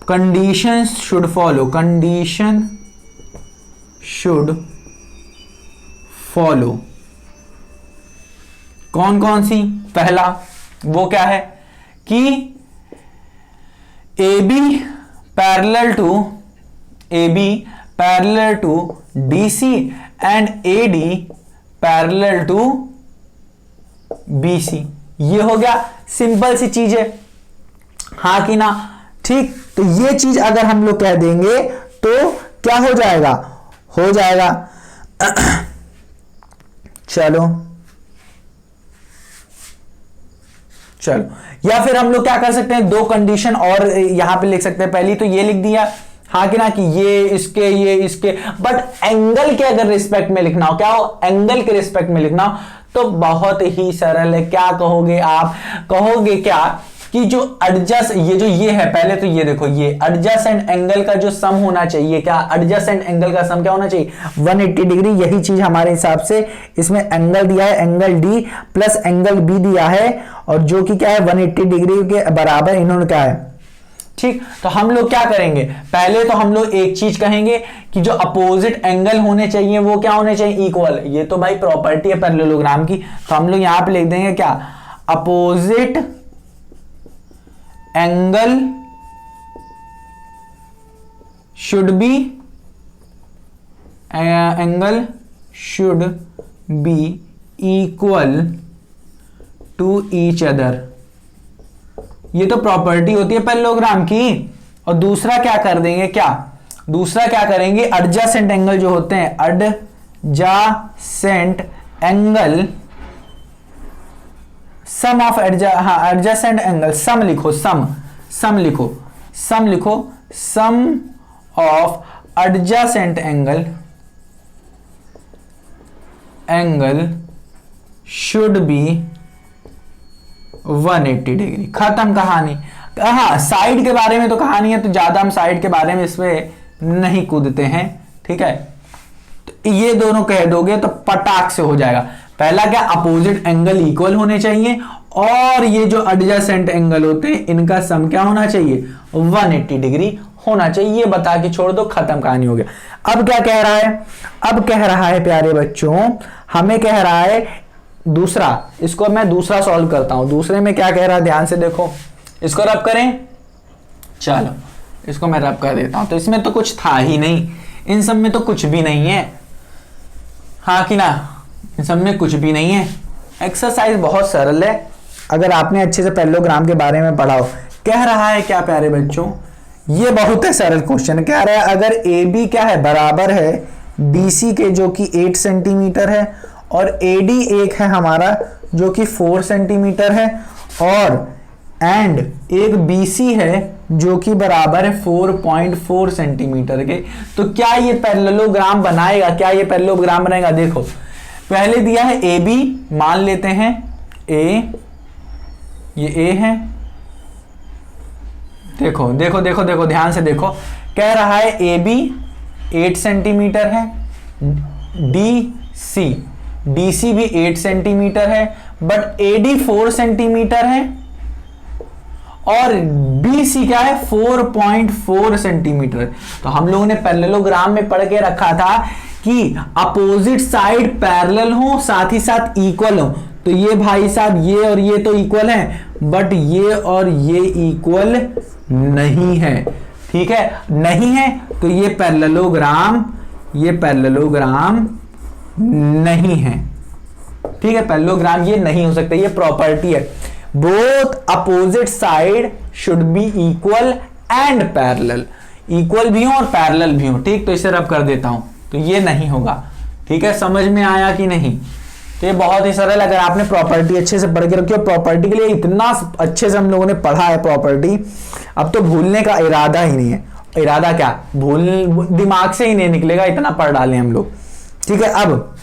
conditions should follow, condition should follow। कौन कौन सी? पहला वो क्या है कि AB parallel to DC and AD parallel to BC। ये हो गया, सिंपल सी चीज है, हाँ कि ना? ठीक, तो ये चीज अगर हम लोग कह देंगे तो क्या हो जाएगा, हो जाएगा। चलो या फिर हम लोग क्या कर सकते हैं, 2 कंडीशन और यहां पे लिख सकते हैं। पहली तो ये लिख दिया, हाँ कि ना, कि ये इसके, बट एंगल के अगर रिस्पेक्ट में लिखना हो, क्या हो, एंगल के रिस्पेक्ट में लिखना हो, तो बहुत ही सरल है। क्या कहोगे आप? कहोगे क्या कि जो एडजस्ट ये है, पहले तो ये देखो, ये एडजसेंट एंगल का जो सम होना चाहिए, क्या एडजसेंट एंगल का सम क्या होना चाहिए, 180 डिग्री। यही चीज हमारे हिसाब से इसमें एंगल दिया है, angle D plus angle B दिया है, और जो कि क्या है 180 डिग्री के बराबर इन्होंने क्या है। ठीक, तो हम लोग क्या करेंगे, पहले तो हम लोग एक चीज कहेंगे कि जो अपोजिट एंगल होने चाहिए वो क्या होने चाहिए, इक्वल। ये तो भाई प्रॉपर्टी है पैरेललोग्राम की, तो हम लोग यहां पे लिख देंगे क्या, opposite angle should be equal to each other. ये तो प्रॉपर्टी होती है पैरेललोग्राम की। और दूसरा क्या कर देंगे, क्या दूसरा क्या करेंगे, एडजेसेंट एंगल जो होते हैं, adjacent angle, sum of adjacent angle, sum लिखो, सम लिखो, sum of adjacent angle should be 180 degree. खत्म कहानी। हाँ, साइड के बारे में तो कहानी है, तो ज्यादा हम साइड के बारे में इसमें नहीं कूदते हैं, ठीक है। तो ये दोनों कह दोगे तो पटाख से हो जाएगा। पहला क्या, अपोजिट एंगल इक्वल होने चाहिए, और ये जो एडजेसेंट एंगल होते हैं इनका सम क्या होना चाहिए, 180 डिग्री होना चाहिए। ये बता के छोड़ दो, खत्म कहानी हो गया। अब क्या कह रहा है, अब कह रहा है प्यारे बच्चों, हमें कह रहा है दूसरा, इसको मैं दूसरा सॉल्व करता हूं। दूसरे में क्या कह रहा है, ध्यान से देखो, इसको रब करें, चलो इसको मैं रब कर देता हूं। तो इसमें तो कुछ था ही नहीं, इन सब में तो कुछ भी नहीं है, हाँ कि ना, इन सब में कुछ भी नहीं है। एक्सरसाइज बहुत सरल है, अगर आपने अच्छे से पैरेललोग्राम के बारे में पढ़ा हो। कह रहा है क्या प्यारे बच्चों, ये बहुत है सरल क्वेश्चन। कह रहा है अगर ए बी क्या है, बराबर है BC के जो कि 8 सेंटीमीटर है, और AD एक है हमारा जो कि 4 सेंटीमीटर है, और एंड एक BC है जो कि बराबर है 4.4 सेंटीमीटर के। तो क्या ये पैरेललोग्राम बनाएगा, क्या ये पैरेललोग्राम बनाएगा? देखो पहले दिया है AB, मान लेते हैं A ये ए है, देखो देखो देखो देखो ध्यान से देखो, कह रहा है ए बी 8 सेंटीमीटर है, डी सी भी 8 सेंटीमीटर है, बट ए डी 4 सेंटीमीटर है और बी सी क्या है 4.4 सेंटीमीटर। तो हम लोगों ने पैरेललोग्राम में पढ़ के रखा था कि अपोजिट साइड पैरेलल हो साथ ही साथ इक्वल हो। तो ये भाई साहब ये और ये तो इक्वल है, बट ये और ये इक्वल नहीं है, ठीक है, नहीं है, तो ये पैरेललोग्राम नहीं है, ठीक है, पैरेललोग्राम ये नहीं हो सकता, ये प्रॉपर्टी है। Both opposite side should be equal and parallel, equal भी हो और पैरेलल भी हो, ठीक। तो इसे रब कर देता हूं, तो ये नहीं होगा, ठीक है, समझ में आया कि नहीं। तो ये बहुत ही सरल, अगर आपने प्रॉपर्टी अच्छे से पढ़ के रखी हो, प्रॉपर्टी के लिए इतना अच्छे से हम लोगों ने पढ़ा है प्रॉपर्टी, अब तो भूलने का इरादा ही नहीं है। इरादा क्या, भूल दिमाग से ही नहीं निकलेगा, इतना पढ़ डाले हम लोग, ठीक है। अब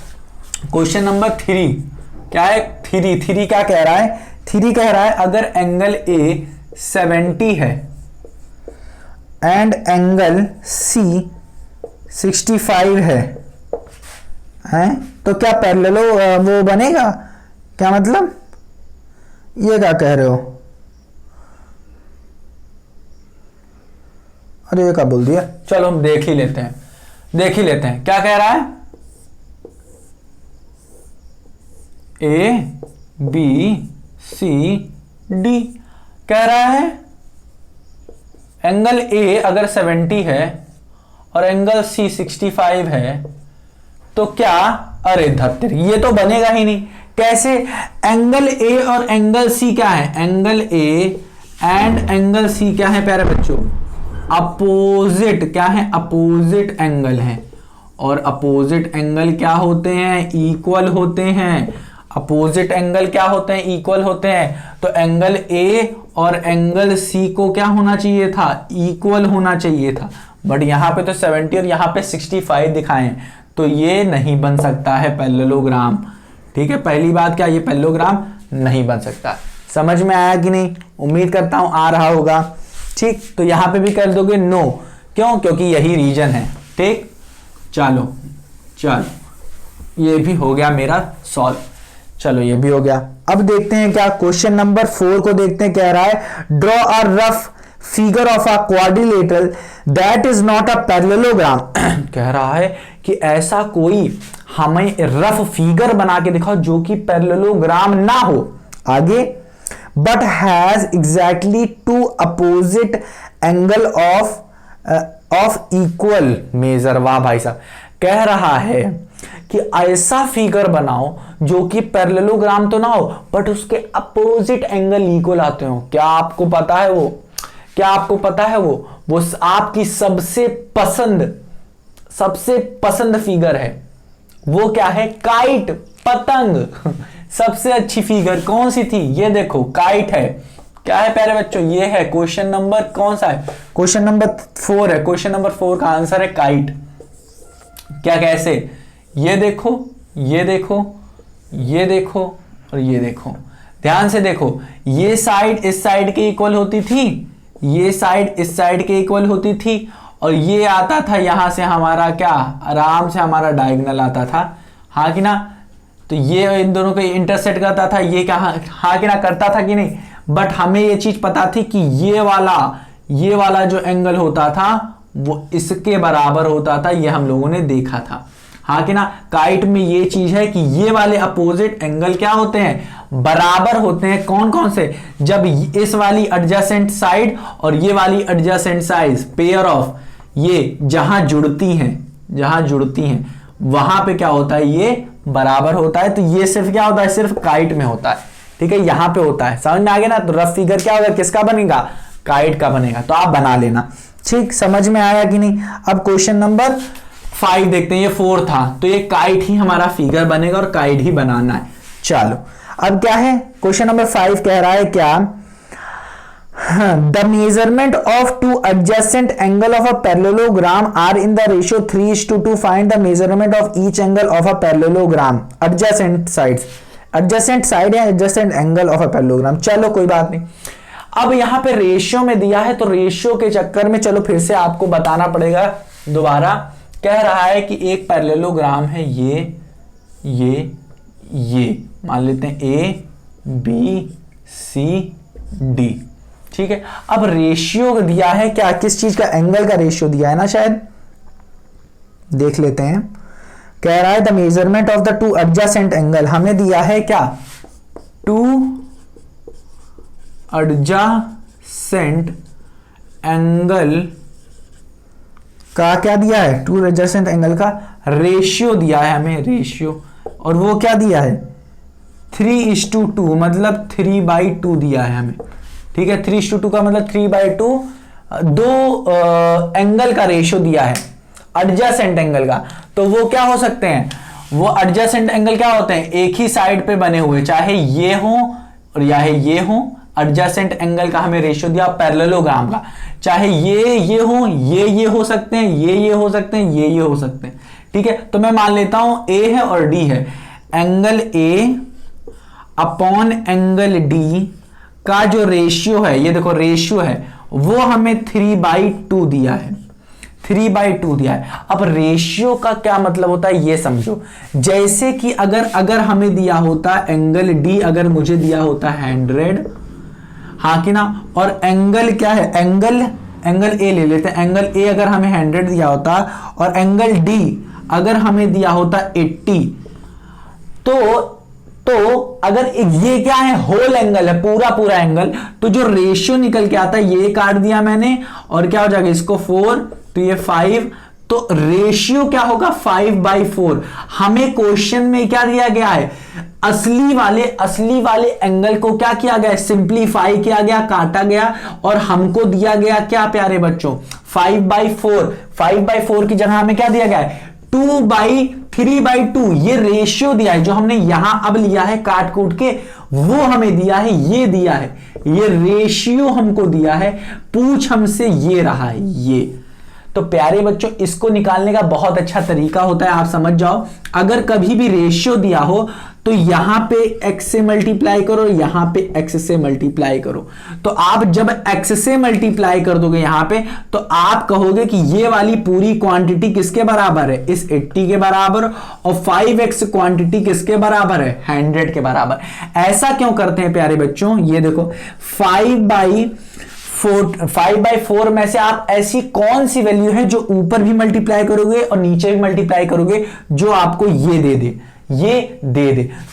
क्वेश्चन नंबर 3 क्या है, थ्री क्या कह रहा है, थ्री कह रहा है अगर एंगल ए 70 है एंड एंगल सी 65 है, तो क्या पैरेलल वो बनेगा, क्या मतलब, ये क्या कह रहे हो, अरे ये क्या बोल दिया, चलो हम देख ही लेते हैं क्या कह रहा है, ए बी सी डी कह रहा है एंगल ए अगर 70 है और एंगल सी 65 है तो क्या, अरे धत्तर, ये तो बनेगा ही नहीं, कैसे, एंगल ए और एंगल सी क्या है, angle A and angle C क्या है प्यारे बच्चों, अपोजिट, क्या है, अपोजिट एंगल है, और अपोजिट एंगल क्या होते हैं, इक्वल होते हैं, अपोजिट एंगल क्या होते हैं, इक्वल होते हैं। तो एंगल ए और एंगल सी को क्या होना चाहिए था, इक्वल होना चाहिए था, बट यहां पे तो 70 और यहां पे 65 दिखाएं, तो ये नहीं बन सकता है पैरेललोग्राम, ठीक है। पहली बात क्या, ये पैरेललोग्राम नहीं बन सकता। समझ में आया कि नहीं, उम्मीद करता हूं आ रहा होगा, ठीक। तो यहां पे भी कर दोगे नो, क्यों, क्योंकि यही रीजन है, ठीक। चलो ये भी हो गया मेरा सॉल्व, चलो ये भी हो गया। अब देखते हैं क्या, क्वेश्चन नंबर 4 को देखते हैं, कह रहा है draw a rough figure of a quadrilateral that is not a parallelogram. कह रहा है कि ऐसा कोई हमें रफ फिगर बना के दिखाओ जो कि पैरेललोग्राम ना हो, आगे, but has exactly 2 opposite angle of equal major. वाह भाई साहब, कह रहा है कि ऐसा फिगर बनाओ जो कि पैरेललोग्राम तो ना हो बट उसके अपोजिट एंगल इक्वल आते हो। क्या आपको पता है वो, क्या आपको पता है वो आपकी सबसे पसंद फिगर है, वो क्या है, काइट, पतंग। सबसे अच्छी फिगर कौन सी थी, ये देखो काइट है, क्या है प्यारे बच्चों, ये है। क्वेश्चन नंबर कौन सा है, क्वेश्चन नंबर 4 है, क्वेश्चन नंबर 4 का आंसर है काइट। क्या, कैसे, ये देखो, ये देखो, ये देखो और ये देखो, ध्यान से देखो, ये साइड इस साइड के इक्वल होती थी, ये साइड इस साइड के इक्वल होती थी, और ये आता था यहां से हमारा क्या, आराम से हमारा डायगोनल आता था, हाँ कि ना। तो ये इन दोनों को इंटरसेक्ट करता था, ये क्या, हाँ कि ना, करता था कि नहीं। बट हमें ये चीज पता थी कि ये वाला जो एंगल होता था वो इसके बराबर होता था, ये हम लोगों ने देखा था, हाँ कि ना। काइट में ये चीज है कि ये वाले अपोजिट एंगल क्या होते हैं, बराबर होते हैं। कौन कौन से, जब इस वाली एडजेसेंट साइड और ये वाली एडजेसेंट साइड पेयर ऑफ ये जहां जुड़ती हैं वहां पे क्या होता है, ये बराबर होता है। तो ये सिर्फ क्या होता है, सिर्फ काइट में होता है, ठीक है, यहां पे होता है। समझ में आ गया ना। तो रफ फिगर क्या होगा, किसका बनेगा, काइट का बनेगा। तो आप बना लेना, ठीक। समझ में आया कि नहीं। अब क्वेश्चन नंबर 5 देखते हैं, ये 4 था, तो ये काइट ही हमारा फिगर बनेगा और काइट ही बनाना है। चलो अब क्या है, क्वेश्चन नंबर 5 कह रहा है क्या, the measurement of 2 adjacent angle of a parallelogram are in the ratio 3:2. Find the measurement of each angle of a parallelogram, adjacent sides, adjacent side है, adjacent angle of a parallelogram. चलो कोई बात नहीं। अब यहां पे रेशियो में दिया है, तो रेशियो के चक्कर में चलो फिर से आपको बताना पड़ेगा दोबारा। कह रहा है कि एक पैरेललोग्राम है ये मान लेते हैं ए बी सी डी, ठीक है। अब रेशियो दिया है क्या, किस चीज का, एंगल का रेशियो दिया है ना शायद, देख लेते हैं। कह रहा है the measurement of the two adjacent angle, हमें दिया है क्या, टू एडजेसेंट एंगल का क्या दिया है, टू एडजेसेंट एंगल का रेशियो दिया है हमें, रेशियो। और वो क्या दिया है 3:2, मतलब 3/2 दिया है हमें, ठीक है। 3:2 का मतलब 3/2, दो एंगल का रेशियो दिया है एडजेसेंट एंगल का। तो वो क्या हो सकते हैं, वो एडजेसेंट एंगल क्या होते हैं, एक ही साइड पे बने हुए, चाहे ये हो और ये हो। एडजेसेंट एंगल का हमें रेशियो दिया पैरेललोग्राम का, चाहे ये हो, ये हो सकते हैं, ये हो सकते हैं, ये हो सकते हैं, ठीक है। तो मैं मान लेता हूं ए है और डी है, एंगल ए अपॉन एंगल डी का जो रेशियो है, ये देखो रेशियो है, वो हमें 3/2 दिया है, 3/2 दिया है। अब रेशियो का क्या मतलब होता है ये समझो। जैसे कि अगर हमें दिया होता एंगल डी, अगर मुझे दिया होता 100, हाँ कि ना, और एंगल क्या है, एंगल ए ले लेते हैं। एंगल ए अगर हमें 100 दिया होता और एंगल डी अगर हमें दिया होता 80, तो अगर ये क्या है, होल एंगल है, पूरा एंगल, तो जो रेशियो निकल के आता है, ये काट दिया मैंने और क्या हो जाएगा, इसको 4 तो ये 5, तो रेशियो क्या होगा 5/4। हमें क्वेश्चन में क्या दिया गया है, असली वाले एंगल को क्या किया गया, सिंप्लीफाई किया गया, काटा गया, और हमको दिया गया क्या प्यारे बच्चों 5/4। 5/4 की जगह हमें क्या दिया गया है 2/3/2, ये रेशियो दिया है। जो हमने यहां अब लिया है काट कूट के, वो हमें दिया है, ये दिया है, ये रेशियो हमको दिया है। पूछ हमसे ये रहा है ये। तो प्यारे बच्चों इसको निकालने का बहुत अच्छा तरीका होता है, आप समझ जाओ। अगर कभी भी रेशियो दिया हो तो यहां पे x से मल्टीप्लाई करो, यहां पे x से मल्टीप्लाई करो। तो आप जब x से मल्टीप्लाई कर दोगे यहां पे, तो आप कहोगे कि ये वाली पूरी क्वांटिटी किसके बराबर है, इस 80 के बराबर, और 5x क्वांटिटी किसके बराबर है, 100 के बराबर। ऐसा क्यों करते हैं प्यारे बच्चों, ये देखो 5/4 में से आप ऐसी कौन सी वैल्यू है जो ऊपर भी मल्टीप्लाई करोगे और नीचे भी मल्टीप्लाई करोगे, जो आपको ये दे दे।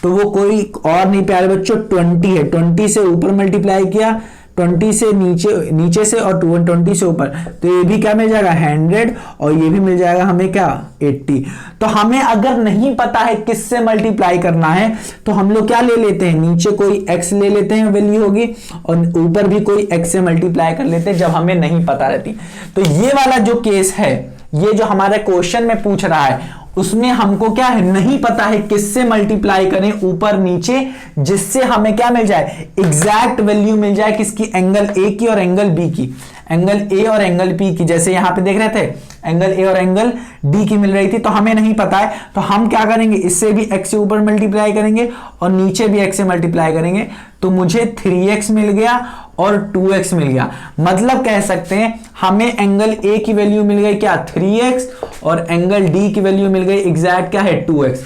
तो वो कोई और नहीं प्यारे बच्चों 20 है। 20 से ऊपर मल्टीप्लाई किया, 20 से नीचे से, और 20 से ऊपर, तो ये भी क्या मिल जाएगा 100, और ये भी मिल जाएगा हमें क्या 80। तो हमें अगर नहीं पता है किससे मल्टीप्लाई करना है, तो हम लोग क्या ले लेते हैं, नीचे कोई x ले लेते हैं, वैल्यू होगी, और ऊपर भी कोई x से मल्टीप्लाई कर लेते हैं जब हमें नहीं पता रहती। तो ये वाला जो केस है, ये जो हमारे क्वेश्चन में पूछ रहा है, उसमें हमको क्या है, नहीं पता है किससे मल्टीप्लाई करें ऊपर नीचे, जिससे हमें क्या मिल जाए, एग्जैक्ट वैल्यू मिल जाए किसकी, एंगल ए की और एंगल बी की, एंगल ए और एंगल बी की। जैसे यहां पे देख रहे थे एंगल ए और एंगल डी की मिल रही थी, तो हमें नहीं पता है, तो हम क्या करेंगे, इससे भी x से ऊपर मल्टीप्लाई करेंगे और नीचे भी x से मल्टीप्लाई करेंगे, तो मुझे 3x मिल गया और 2x मिल गया। मतलब कह सकते हैं हमें एंगल ए की वैल्यू मिल गई क्या 3x, और एंगल डी की वैल्यू मिल गई एग्जैक्ट क्या है 2x।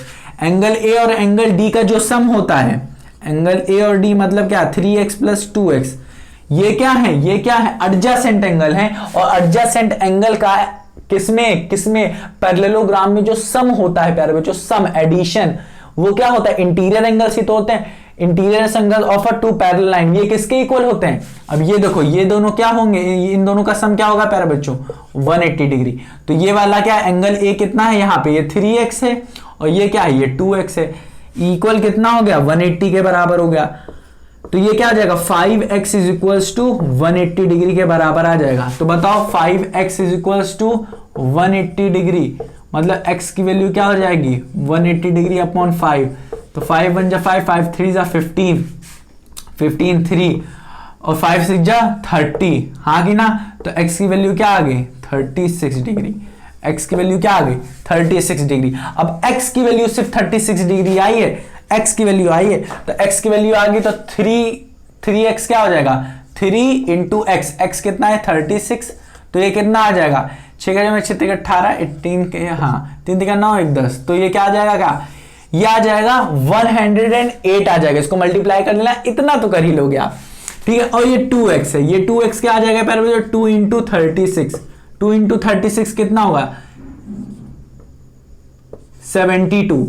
एंगल ए और एंगल डी का जो सम होता है, एंगल ए और डी मतलब क्या 3x + 2x, ये क्या है, ये क्या है एडजेसेंट एंगल है। और एडजेसेंट एंगल का किसमें पैरेललोग्राम में जो सम होता है प्यारे बच्चों, सम एडिशन, वो क्या होता है, इंटीरियर एंगल ही तो होते हैं, interior angle of a two parallel line, ये किसके इक्वल होते हैं। अब ये देखो ये दोनों क्या होंगे, इन दोनों का सम क्या होगा प्यारे बच्चों 180 डिग्री। तो ये वाला क्या एंगल ए कितना है, यहाँ पे ये 3x है, और ये क्या है, ये 2x है, इक्वल कितना हो गया 180 के बराबर हो गया। तो ये क्या आ जाएगा 5x = 180 डिग्री के बराबर आ जाएगा। तो बताओ 5x = 180 डिग्री, मतलब x की वैल्यू क्या हो जाएगी 180 डिग्री अपॉन 5। तो 5 1 जा 5, 5 3 जा 15, 15 3, और 5 6 जा 30, हाँ कि ना। तो x की वैल्यू क्या आ गई 36 डिग्री, x की वैल्यू क्या आ गई 36 डिग्री। अब x की वैल्यू सिर्फ 36 डिग्री आई है, x की वैल्यू आई है, तो x की वैल्यू आ गई तो 3x क्या हो जाएगा, 3 इंटू एक्स, एक्स कितना है 36, तो ये कितना आ जाएगा 6 का जमा 6 18 18 के, हाँ 3 3 9 1 10, तो ये क्या आ जाएगा, क्या ये आ जाएगा 108 आ जाएगा। इसको मल्टीप्लाई कर लेना, इतना तो कर ही लोगे आप, ठीक है। और ये 2x है, ये 2x क्या आ जाएगा पहले 2 इंटू 36, 2 इंटू 36 कितना होगा 72,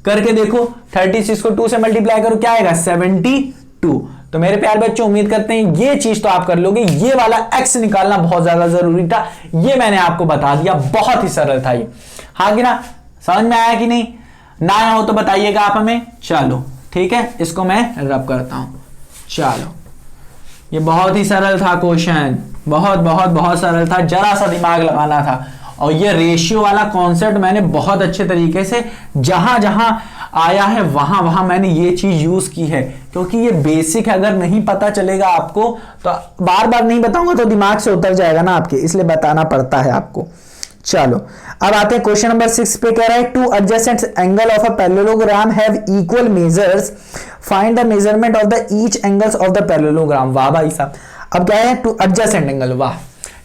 करके देखो 36 को 2 से मल्टीप्लाई करो क्या आएगा 72। तो मेरे प्यारे बच्चों उम्मीद करते हैं ये चीज तो आप कर लोगे। ये वाला x निकालना बहुत ज्यादा जरूरी था, ये मैंने आपको बता दिया, बहुत ही सरल था ये, हाँ कि ना, समझ में आया कि नहीं, ना आया हो तो बताइएगा आप हमें। चलो ठीक है, इसको मैं रब करता हूं। चलो ये बहुत ही सरल था क्वेश्चन, बहुत बहुत बहुत सरल था, जरा सा दिमाग लगाना था। और ये रेशियो वाला कॉन्सेप्ट मैंने बहुत अच्छे तरीके से जहां जहां आया है वहां वहां मैंने ये चीज यूज की है, क्योंकि ये बेसिक है, अगर नहीं पता चलेगा आपको तो बार बार नहीं बताऊंगा तो दिमाग से उतर जाएगा ना आपके, इसलिए बताना पड़ता है आपको। चलो अब आते हैं क्वेश्चन नंबर 6 पे, कह रहा है two adjacent angle of a parallelogram have equal measures, find the measurement of the each angles of the parallelogram. वाह भाई साहब, अब क्या है टू एडजेसेंट एंगल, वाह,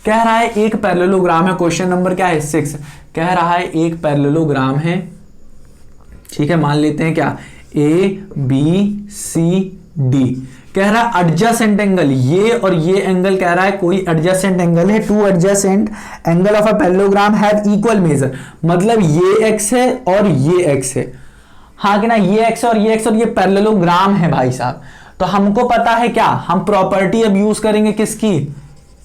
कह रहा है एक पैरेललोग्राम है, क्वेश्चन नंबर क्या है 6, कह रहा है एक पैरेललोग्राम है, ठीक है, मान लेते हैं क्या ABCD, कह रहा है एडजेसेंट एंगल, ये और ये एंगल कह रहा है कोई एडजेसेंट एंगल है, two adjacent angle of a parallelogram have equal major, मतलब ये x है और ये x है, हाँ कि ना, ये x और ये x और ये पैरेललोग्राम है भाई साहब। तो हमको पता है क्या, हम प्रॉपर्टी अब यूज करेंगे किसकी,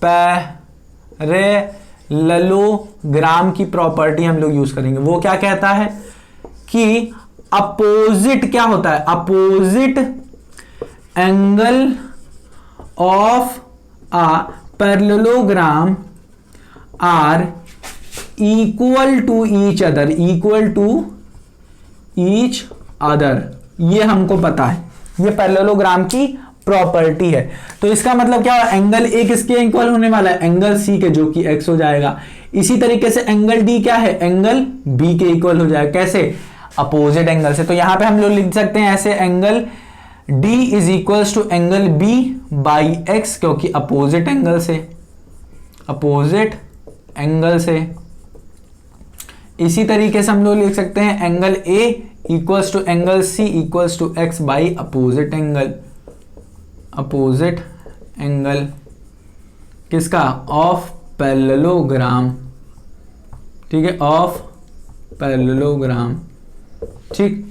पैरेललोग्राम की प्रॉपर्टी हम लोग यूज करेंगे। वो क्या कहता है कि अपोजिट क्या होता है, opposite angle of a parallelogram are equal to each other, equal to each other, ये हमको पता है, ये पैरेललोग्राम की प्रॉपर्टी है। तो इसका मतलब क्या है, एंगल ए किसके इक्वल होने वाला है, एंगल सी के, जो कि x हो जाएगा। इसी तरीके से एंगल डी क्या है, एंगल बी के इक्वल हो जाएगा, कैसे, अपोजिट एंगल से। तो यहां पे हम लोग लिख सकते हैं ऐसे, angle D is equals to angle B by x, क्योंकि अपोजिट एंगल से, अपोजिट एंगल से। इसी तरीके से हम लोग लिख सकते हैं angle A equals to angle C equals to x by opposite angle, opposite angle किसका, ऑफ पैरेललोग्राम, ठीक है, ऑफ पैरेललोग्राम, ठीक।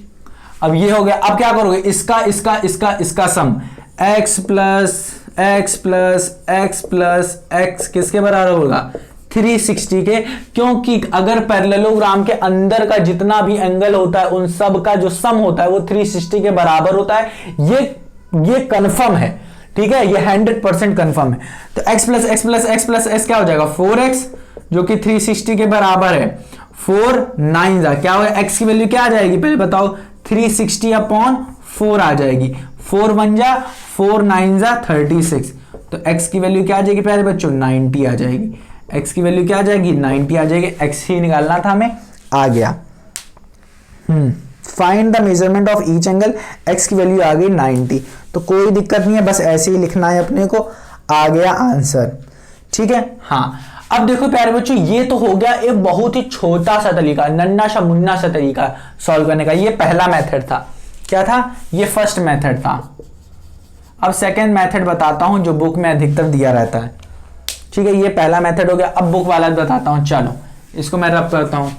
अब ये हो गया, अब क्या करोगे, इसका इसका इसका इसका सम, x plus x plus x plus x किसके बराबर होगा, 360 के, क्योंकि अगर पैरेललोग्राम के अंदर का जितना भी एंगल होता है उन सब का जो सम होता है वो 360 के बराबर होता है। ये कंफर्म है, ठीक है, ये 100% कंफर्म है। तो x plus x plus x plus x क्या हो जाएगा 4x, जो कि 360 के बराबर है, 4 9 जा क्या होगा, x की वैल्यू क्या आ जाएगी पहले बताओ, 360 अपॉन 4 आ जाएगी, 4 1 जा 4 9 जा 36, तो x की वैल्यू क्या आ जाएगी प्यारे बच्चों 90 आ जाएगी, x की वैल्यू क्या आ जाएगी 90 आ जाएगी, x ही निकालना था हमें, आ गया। Find the measurement of each angle, x की वैल्यू आ गई 90, तो कोई दिक्कत नहीं है, बस ऐसे ही लिखना है अपने को, आ गया आंसर, ठीक है। हाँ अब देखो प्यारे बच्चों, ये तो हो गया एक बहुत ही छोटा सा तरीका, नन्ना सा मुन्ना सा तरीका सॉल्व करने का, ये पहला मेथड था, क्या था, ये फर्स्ट मेथड था। अब सेकंड मेथड बताता हूं जो बुक में अधिकतर दिया रहता है, ठीक है, ये पहला मेथड हो गया। अब बुक वाला बताता हूं, चलो इसको मैं रब करता हूं।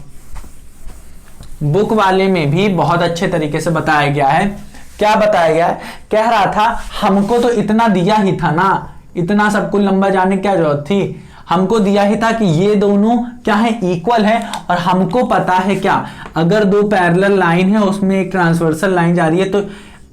बुक वाले में भी बहुत अच्छे तरीके से बताया गया है। क्या बताया गया है, कह रहा था हमको तो इतना दिया ही था ना, इतना सब कुछ लंबा जाने की क्या जरूरत थी, हमको दिया ही था कि ये दोनों क्या है, इक्वल है, और हमको पता है क्या, अगर दो पैरेलल लाइन है उसमें एक ट्रांसवर्सल लाइन जा रही है, तो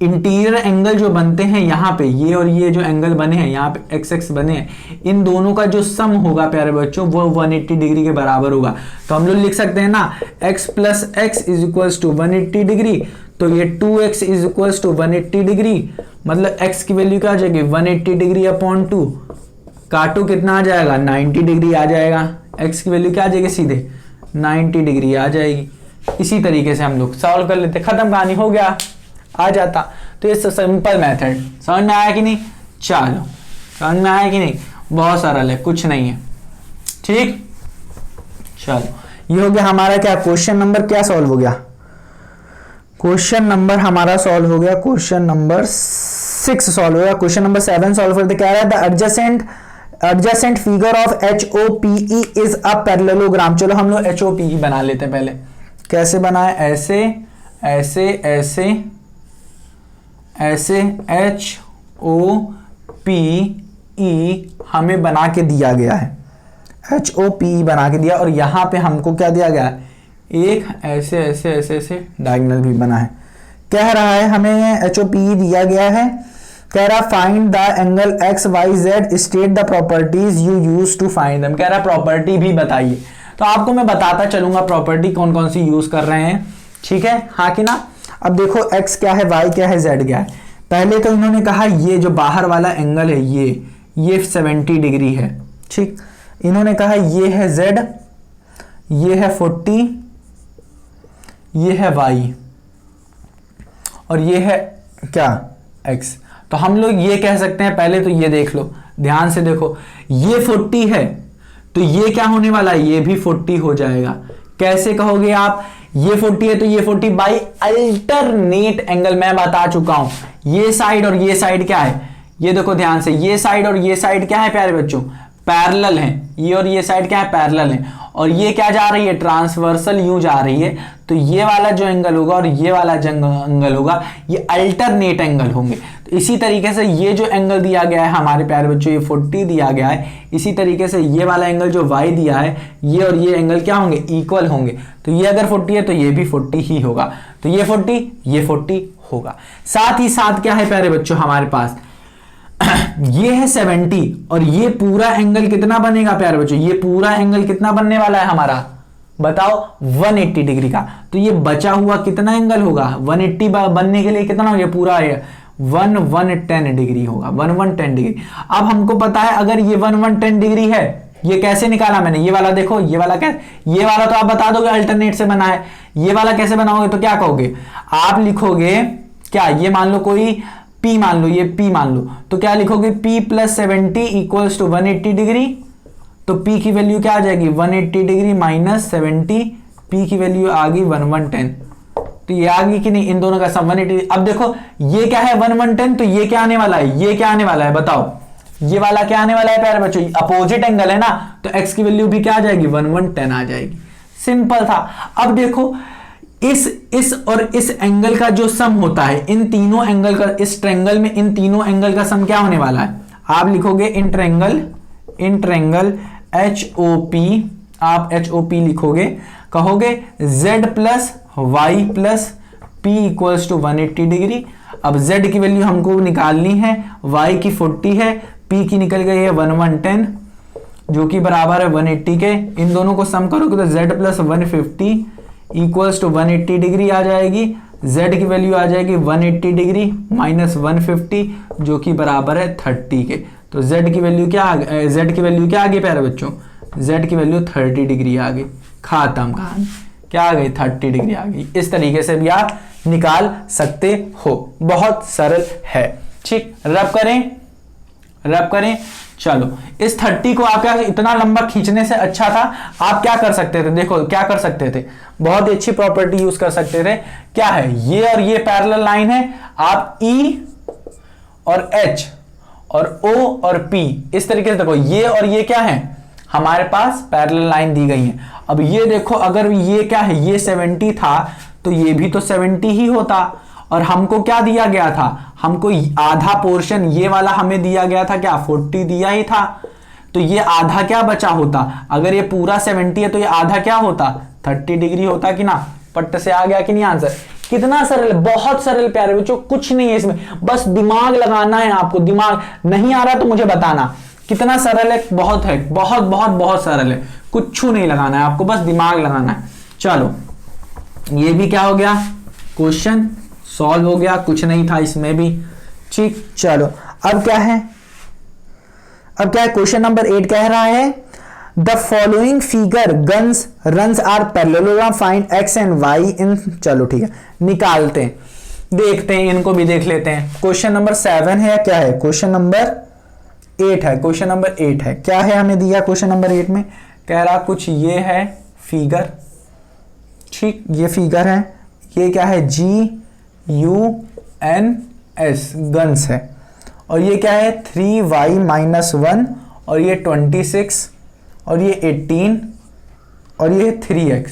इंटीरियर एंगल जो बनते हैं यहाँ पे, ये और ये जो एंगल बने हैं यहाँ पे एक्स एक्स बने हैं, इन दोनों का जो सम होगा प्यारे बच्चों वो 180 डिग्री के बराबर होगा। तो हम लोग लिख सकते हैं ना, x plus x is equals to 180 degree, तो ये 2x is equals to 180 degree, मतलब x की वैल्यू क्या आ जाएगी 180 डिग्री अपॉन 2, काटो कितना आ जाएगा 90 डिग्री आ जाएगा, x की वैल्यू क्या आ जाएगी सीधे 90 डिग्री आ जाएगी। इसी तरीके से हम लोग सॉल्व कर लेते, खत्म कहानी हो गया। आ जाता। तो ये सिंपल मेथड समझ में आया कि नहीं? चलो समझ में आया कि नहीं? बहुत सरल है, कुछ नहीं है। ठीक, चलो ये हो गया हमारा क्या, क्वेश्चन नंबर क्या सॉल्व हो गया? क्वेश्चन नंबर हमारा सॉल्व हो गया, क्वेश्चन नंबर 6 सॉल्व हो गया। क्वेश्चन नंबर 7 सॉल्व करते क्या रहा है, the adjacent figure of HOPE is a parallelogram. चलो हम लोग HOPE बना लेते हैं पहले। कैसे बनाए? ऐसे ऐसे ऐसे ऐसे HOPE हमें बना के दिया गया है, HOPE बना के दिया, और यहां पे हमको क्या दिया गया है, एक ऐसे ऐसे ऐसे ऐसे डायगोनल भी बना है। कह रहा है हमें HOPE दिया गया है, कह रहा find the angle XYZ, state the properties you use to find them. कह रहा प्रॉपर्टी भी बताइए। तो आपको मैं बताता चलूंगा प्रॉपर्टी कौन कौन सी यूज कर रहे हैं, ठीक है, हाँ कि ना? अब देखो x क्या है, y क्या है, z क्या है। पहले तो इन्होंने कहा ये जो बाहर वाला एंगल है ये 70 डिग्री है, ठीक। इन्होंने कहा ये है z, ये है 40, ये है y और ये है क्या, x। तो हम लोग ये कह सकते हैं, पहले तो ये देख लो, ध्यान से देखो, ये 40 है तो ये क्या होने वाला है, ये भी 40 हो जाएगा। कैसे कहोगे आप, ये 40 है तो ये 40 बाई अल्टरनेट एंगल। मैं बता चुका हूं, ये साइड और ये साइड क्या है, ये देखो ध्यान से, ये साइड और ये साइड क्या है प्यारे बच्चों, पैरेलल है। ये और ये साइड क्या है, पैरेलल है। और ये क्या जा रही है, ट्रांसवर्सल यूं जा रही है। तो ये वाला जो एंगल होगा और ये वाला जो एंगल होगा, ये अल्टरनेट एंगल होंगे। तो इसी तरीके से ये जो एंगल दिया गया है हमारे प्यारे बच्चों, ये 40 दिया गया है, इसी तरीके से ये वाला एंगल जो y दिया है, ये और ये एंगल क्या होंगे, इक्वल होंगे। तो ये अगर 40 है तो ये भी 40 ही होगा। तो ये 40, ये 40 होगा। साथ ही साथ क्या है प्यारे बच्चों हमारे पास, ये है 70 और ये पूरा एंगल कितना बनेगा प्यारे बच्चों, ये पूरा एंगल कितना बनने वाला है हमारा, बताओ, 180 डिग्री का। तो ये बचा हुआ कितना एंगल होगा, 180 बनने के लिए कितना हो गया, पूरा है 1110 डिग्री होगा, 1110 डिग्री। अब हमको पता है अगर ये 1110 डिग्री है, ये कैसे निकाला मैंने, ये वाला देखो, ये वाला क्या, ये वाला तो आप बता दोगे अल्टरनेट से बना है। ये वाला कैसे बनाओगे, तो क्या कहोगे आप, लिखोगे क्या, ये मान लो कोई P मान लो, ये P मान लो, तो क्या लिखोगे, P plus 70 equals to 180 degree. तो P की वैल्यू क्या आ जाएगी, 180 डिग्री माइनस 70, P की वैल्यू आ गई 1110। तो ये आ गई कि नहीं, इन दोनों का सम 180। अब देखो ये क्या है 1110, तो ये क्या आने वाला है, ये क्या आने वाला है, बताओ, ये वाला क्या आने वाला है प्यारे बच्चों, अपोजिट एंगल है ना, तो x की वैल्यू भी क्या आ जाएगी, 1110 आ जाएगी। सिंपल था। अब देखो इस और इस एंगल का जो सम होता है, इन तीनों एंगल का, इस ट्रायंगल में इन तीनों एंगल का सम क्या होने वाला है, आप लिखोगे इन ट्रायंगल HOP, आप HOP लिखोगे, कहोगे z plus y plus P equals to 180 degree. अब z की वैल्यू हमको निकालनी है, y की 40 है, P की निकल गई है 1110 जो कि बराबर है 180 के। इन दोनों को सम करोगे तो z plus 150 equals to 180 degree आ जाएगी। z की वैल्यू आ जाएगी 180 डिग्री माइनस 150 जो कि बराबर है 30 के। तो z की वैल्यू क्या आ गई, z की वैल्यू क्या आ गई प्यारे बच्चों, z की वैल्यू 30 डिग्री आ गई। खत्म कहानी, क्या आ गई, 30 डिग्री आ गई। इस तरीके से भी आप निकाल सकते हो, बहुत सरल है। ठीक, रब करें। चलो, इस 30 को आप क्या, इतना लंबा खींचने से अच्छा था आप क्या कर सकते थे, देखो क्या कर सकते थे, बहुत ही अच्छी प्रॉपर्टी यूज कर सकते थे। क्या है, ये और ये पैरेलल लाइन है, आप E और H और O और P इस तरीके से देखो, ये और ये क्या है, हमारे पास पैरेलल लाइन दी गई है। अब ये देखो, अगर ये क्या है, ये 70 था तो ये भी तो 70 ही होता, और हमको क्या दिया गया था, हमको आधा पोर्शन ये वाला हमें दिया गया था, क्या 40 दिया ही था, तो ये आधा क्या बचा होता, अगर ये पूरा 70 है तो ये आधा क्या होता, 30 डिग्री होता कि ना। पट्ट से आ गया कि नहीं आंसर, कितना सरल, बहुत सरल प्यारे बच्चों, कुछ नहीं है इसमें, बस दिमाग लगाना है आपको। दिमाग नहीं आ रहा तो मुझे बताना, कितना सरल है, बहुत है, बहुत बहुत बहुत सरल है, कुछ नहीं लगाना है आपको, बस दिमाग लगाना है। चलो, ये भी क्या हो गया, क्वेश्चन सॉल्व हो गया, कुछ नहीं था इसमें भी। ठीक, चलो अब क्या है, क्वेश्चन नंबर 8 कह रहा है the following figure runs are parallelogram, find x and y in. चलो ठीक है, निकालते हैं। देखते हैं, इनको भी देख लेते हैं। क्वेश्चन नंबर 7 है या क्या है? क्वेश्चन नंबर 8 है। क्वेश्चन नंबर 8 है, क्या है हमें दिया क्वेश्चन नंबर 8 में? कह रहा कुछ ये है फिगर, ठीक, ये फिगर है, ये क्या है? GUNS, गन्स है, और ये क्या है? 3y-1, और ये 26, और ये 18, और ये 3x।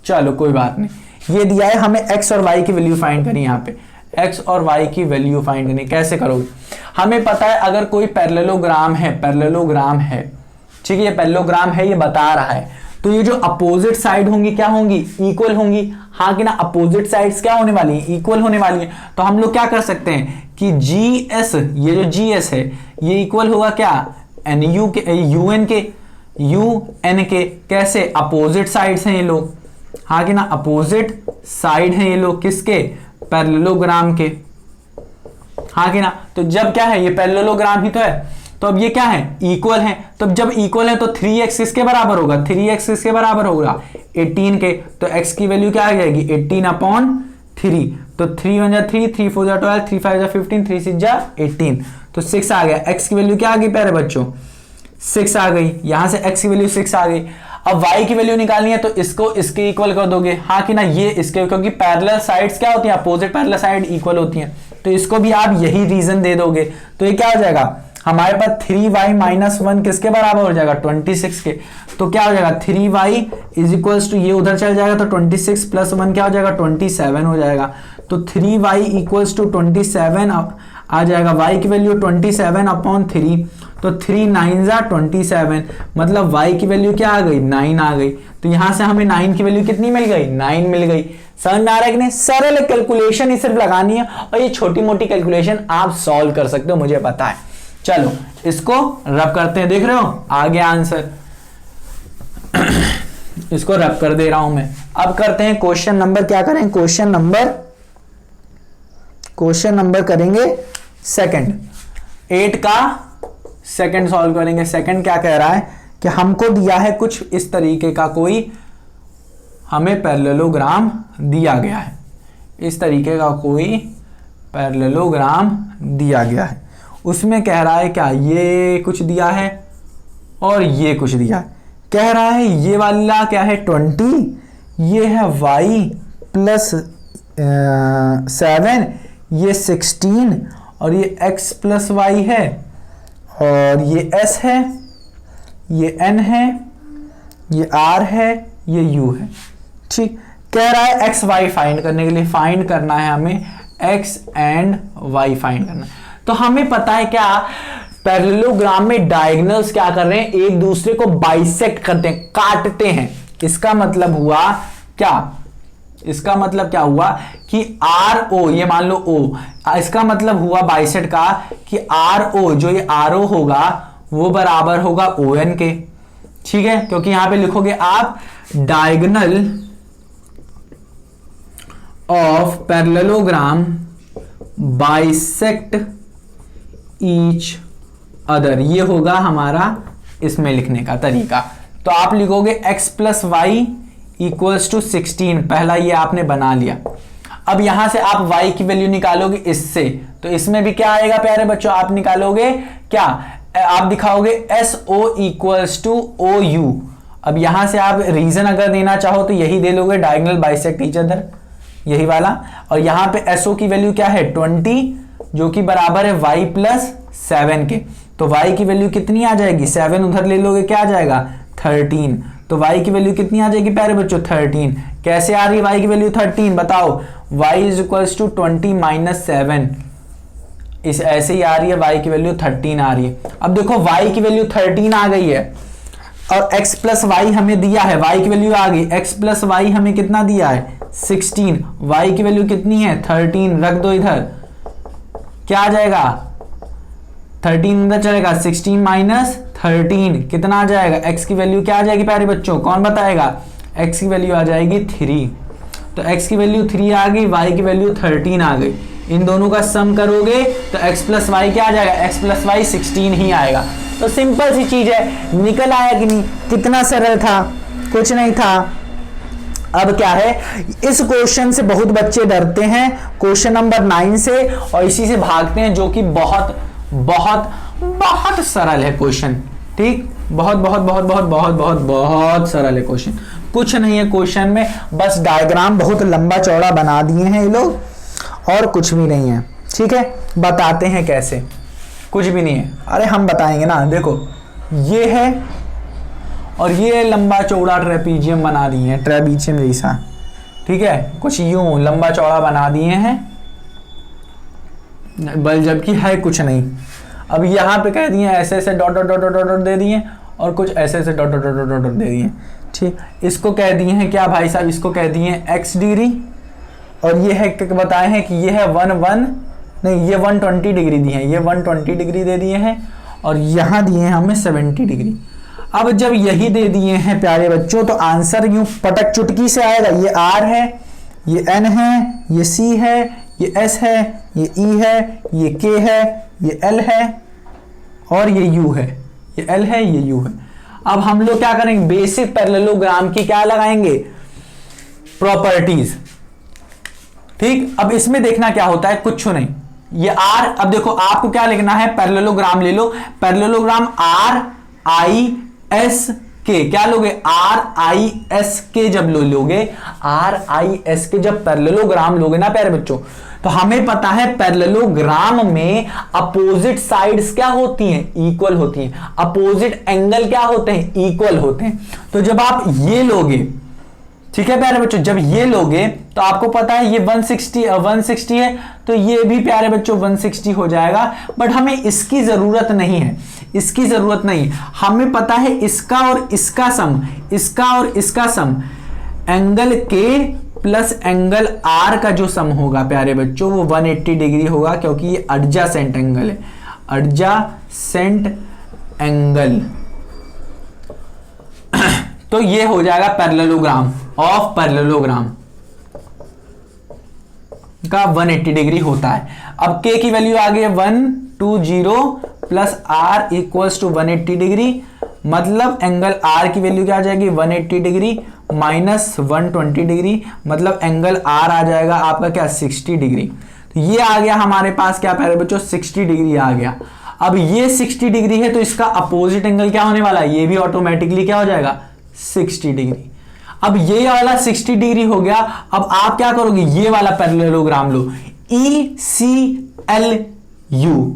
चलो कोई बात नहीं, ये दिया है हमें x और y की वैल्यू फाइंड करनी है। यहाँ पे x और y की वैल्यू फाइंड करनी, कैसे करोगे? हमें पता है अगर कोई पैरेललोग्राम है, ठीक है, ये पैरेललोग्राम है, ये बता रहा है, तो ये जो अपोजिट साइड होंगी क्या होंगी? इक्वल होंगी, हाँ कि ना? अपोजिट साइड्स क्या होने वाली है? इक्वल होने वाली है। तो हम लोग क्या कर सकते हैं कि GS, ये जो GS है, ये इक्वल होगा क्या? NU के, UN के, कैसे? अपोजिट साइड्स हैं ये लोग, हाँ कि ना? अपोजिट साइड हैं ये लोग, किसके? पैरेललोग्राम के, हाँ कि ना? तो जब क्या है, ये पैरेललोग्राम ही तो है, तो अब ये क्या है? इक्वल है। तो जब इक्वल है तो 3x किसके बराबर होगा? 3x किसके बराबर होगा? 18 के। तो x की वैल्यू क्या आ जाएगी? 18/3। तो 3 1 जा 3, 3 4 जा 12, 3 5 जा 15, 3 6 जा 18, तो 6 आ गया। x की वैल्यू क्या आ गई प्यारे बच्चों? 6 आ गई। यहां से x की वैल्यू 6 आ गई। अब y की वैल्यू निकालनी है, तो इसको इसके इक्वल कर दोगे, हाँ कि ना? ये इसके, क्योंकि पैरेलल साइड्स क्या होती हैं? अपोजिट पैरेलल साइड इक्वल होती हैं, तो इसको भी आप यही रीजन दे दोगे। तो ये क्या हो जाएगा हमारे पास? 3y-1 किसके बराबर हो जाएगा? 26 के। तो क्या हो जाएगा? 3y इज इक्वल्स टू, ये उधर चल जाएगा, तो 26 + 1 क्या हो जाएगा? 27 हो जाएगा। तो 3y इक्वल्स टू 27 आ जाएगा। y की वैल्यू 27/3, तो 3 9 जा 27, मतलब y की वैल्यू क्या आ गई? 9 आ गई। तो यहां से हमें 9 की वैल्यू कितनी मिल गई? 9 मिल गई। समझ में आ रहा है कि नहीं? सरल कैलकुलेशन ही सिर्फ लगानी है, और ये छोटी मोटी कैलकुलेशन आप सॉल्व कर सकते हो, मुझे पता है। चलो इसको रब करते हैं, देख रहे हो आ गया आंसर। इसको रब कर दे रहा हूं मैं। अब करते हैं क्वेश्चन नंबर, क्या करें? क्वेश्चन नंबर करेंगे सेकंड, 8 का सेकंड सॉल्व करेंगे। सेकंड क्या कह रहा है कि हमको दिया है कुछ इस तरीके का, कोई हमें पैरेललोग्राम दिया गया है, इस तरीके का कोई पैरेललोग्राम दिया गया है। उसमें कह रहा है क्या? ये कुछ दिया है और ये कुछ दिया है। कह रहा है ये वाला क्या है? 20, ये है y + 7, ये 16, और ये x + y है, और ये s है, ये n है, ये r है, ये u है, ठीक। कह रहा है x y फाइंड करने के लिए, फाइंड करना है हमें x एंड y फाइंड करना है। तो हमें पता है क्या, पैरेललोग्राम में डायगोनल्स क्या कर रहे हैं? एक दूसरे को बाइसेक्ट करते हैं, काटते हैं। इसका मतलब हुआ क्या? इसका मतलब क्या हुआ कि आर ओ, ये मान लो ओ, इसका मतलब हुआ बाइसेक्ट का कि आर ओ, जो ये आर ओ होगा वो बराबर होगा ओ एन के, ठीक है। क्योंकि यहां पे लिखोगे आप diagonal of parallelogram bisect each other, ये होगा हमारा इसमें लिखने का तरीका। तो आप लिखोगे x + y = 16, पहला ये आपने बना लिया। अब यहां से आप y की वैल्यू निकालोगे इससे, तो इसमें भी क्या आएगा प्यारे बच्चों? आप निकालोगे क्या? आप दिखाओगे SO = OU। अब यहां से आप रीजन अगर देना चाहो तो यही दे लोगे, डायगोनल बाइसेक्ट ईच अदर, यही वाला। और यहां पे SO की वैल्यू क्या है? 20, जो कि बराबर है y + 7 के। तो y की वैल्यू कितनी आ जाएगी? 7 उधर ले लोगे, क्या आ जाएगा? 13। तो y की वैल्यू कितनी आ जाएगी प्यारे बच्चों? 13। कैसे आ रही है y की वैल्यू 13? बताओ। y = 20 - 7, इस ऐसे ही आ रही है, y की वैल्यू 13 आ रही है। अब देखो y की वैल्यू 13 आ गई है, और x + y हमें दिया है, y की वैल्यू आ गई। x + y हमें कितना दिया है? 16। y की वैल्यू कितनी है? 13। रख दो इधर, क्या आ जाएगा? 13 अंदर चलेगा, 16 - 13 कितना आ जाएगा? x की वैल्यू क्या आ जाएगी प्यारे बच्चों? कौन बताएगा? x की वैल्यू आ जाएगी 3। तो x की वैल्यू 3 आ गई, y की वैल्यू 13 आ गई। इन दोनों का सम करोगे तो x + y क्या आ जाएगा? x + y 16 ही आएगा। तो सिंपल सी चीज है, निकल आया कि नहीं? कितना सरल था, कुछ नहीं था। अब क्या है, इस क्वेश्चन से बहुत बच्चे डरते हैं, क्वेश्चन नंबर 9 से, और इसी से भागते हैं, जो कि बहुत बहुत बहुत सरल है क्वेश्चन। ठीक, बहुत बहुत बहुत बहुत बहुत बहुत बहुत सरल है क्वेश्चन, कुछ नहीं है क्वेश्चन में, बस डायग्राम बहुत लंबा चौड़ा बना दिए हैं ये लोग, और कुछ भी नहीं है। ठीक है, बताते हैं कैसे, कुछ भी नहीं है, अरे हम बताएंगे ना। देखो ये है और ये लंबा चौड़ा ट्रेपीजियम बना दिए हैं, ट्रेपीजियम जैसा। ठीक है, कुछ यूं लंबा चौड़ा बना दिए हैं, बल जबकि है कुछ नहीं। अब यहाँ पे कह दिए ऐसे ऐसे dot dot dot dot dot दे दिए, और कुछ ऐसे ऐसे डॉट डॉट डॉट डॉट दे दिए। ठीक, इसको कह दिए हैं क्या भाई साहब, इसको कह दिए हैं x डिग्री, और ये है बताए हैं कि ये है 120 डिग्री दी है, ये 120 डिग्री दे दिए हैं, और यहाँ दिए हैं हमें 70 डिग्री। अब जब यही दे दिए हैं प्यारे बच्चों, तो आंसर यूं पटक चुटकी से आएगा। ये R है, ये N है, ये C है, ये S है, ये E है, ये K है, ये L है, और ये U है, ये L है, ये U है। अब हम लोग क्या करेंगे, बेसिक पैरेललोग्राम की क्या लगाएंगे, प्रॉपर्टीज। ठीक, अब इसमें देखना क्या होता है, कुछ नहीं, ये R, अब देखो आपको क्या लिखना है, पैरेललोग्राम ले लो, पैरेललोग्राम RIS के, क्या लोगे, RIS के जब लोगे, RIS के जब पैरेललोग्राम लोगे ना प्यारे बच्चों, तो हमें पता है पैरेललोग्राम में अपोजिट साइड्स क्या होती हैं, इक्वल होती हैं, अपोजिट एंगल क्या होते हैं, इक्वल होते हैं। तो जब आप ये लोगे, ठीक है प्यारे बच्चों, जब ये लोगे तो आपको पता है ये 160 है, तो ये भी प्यारे बच्चों 160 हो जाएगा। बट हमें इसकी जरूरत नहीं है, इसकी जरूरत नहीं, हमें पता है इसका और इसका सम, इसका और इसका सम, एंगल के प्लस एंगल आर का जो सम होगा प्यारे बच्चों वो 180 डिग्री होगा, क्योंकि ये एडजेसेंट एंगल है, एडजेसेंट एंगल। तो ये हो जाएगा पैरेललोग्राम ऑफ पैरेललोग्राम का 180 डिग्री होता है। अब k की वैल्यू आ गई 120 plus r equals to 180 degree, मतलब एंगल r की वैल्यू क्या आ जाएगी 180 डिग्री माइनस 120 डिग्री, मतलब एंगल r आ जाएगा आपका क्या 60 डिग्री। तो ये आ गया हमारे पास क्या प्यारे बच्चों 60 डिग्री आ गया। अब ये 60 डिग्री है तो इसका अपोजिट एंगल क्या होने वाला है, ये भी ऑटोमेटिकली क्या हो जाएगा 60 डिग्री। अब ये वाला 60 डिग्री हो गया। अब आप क्या करोगे, ये वाला पैरेललोग्राम लो,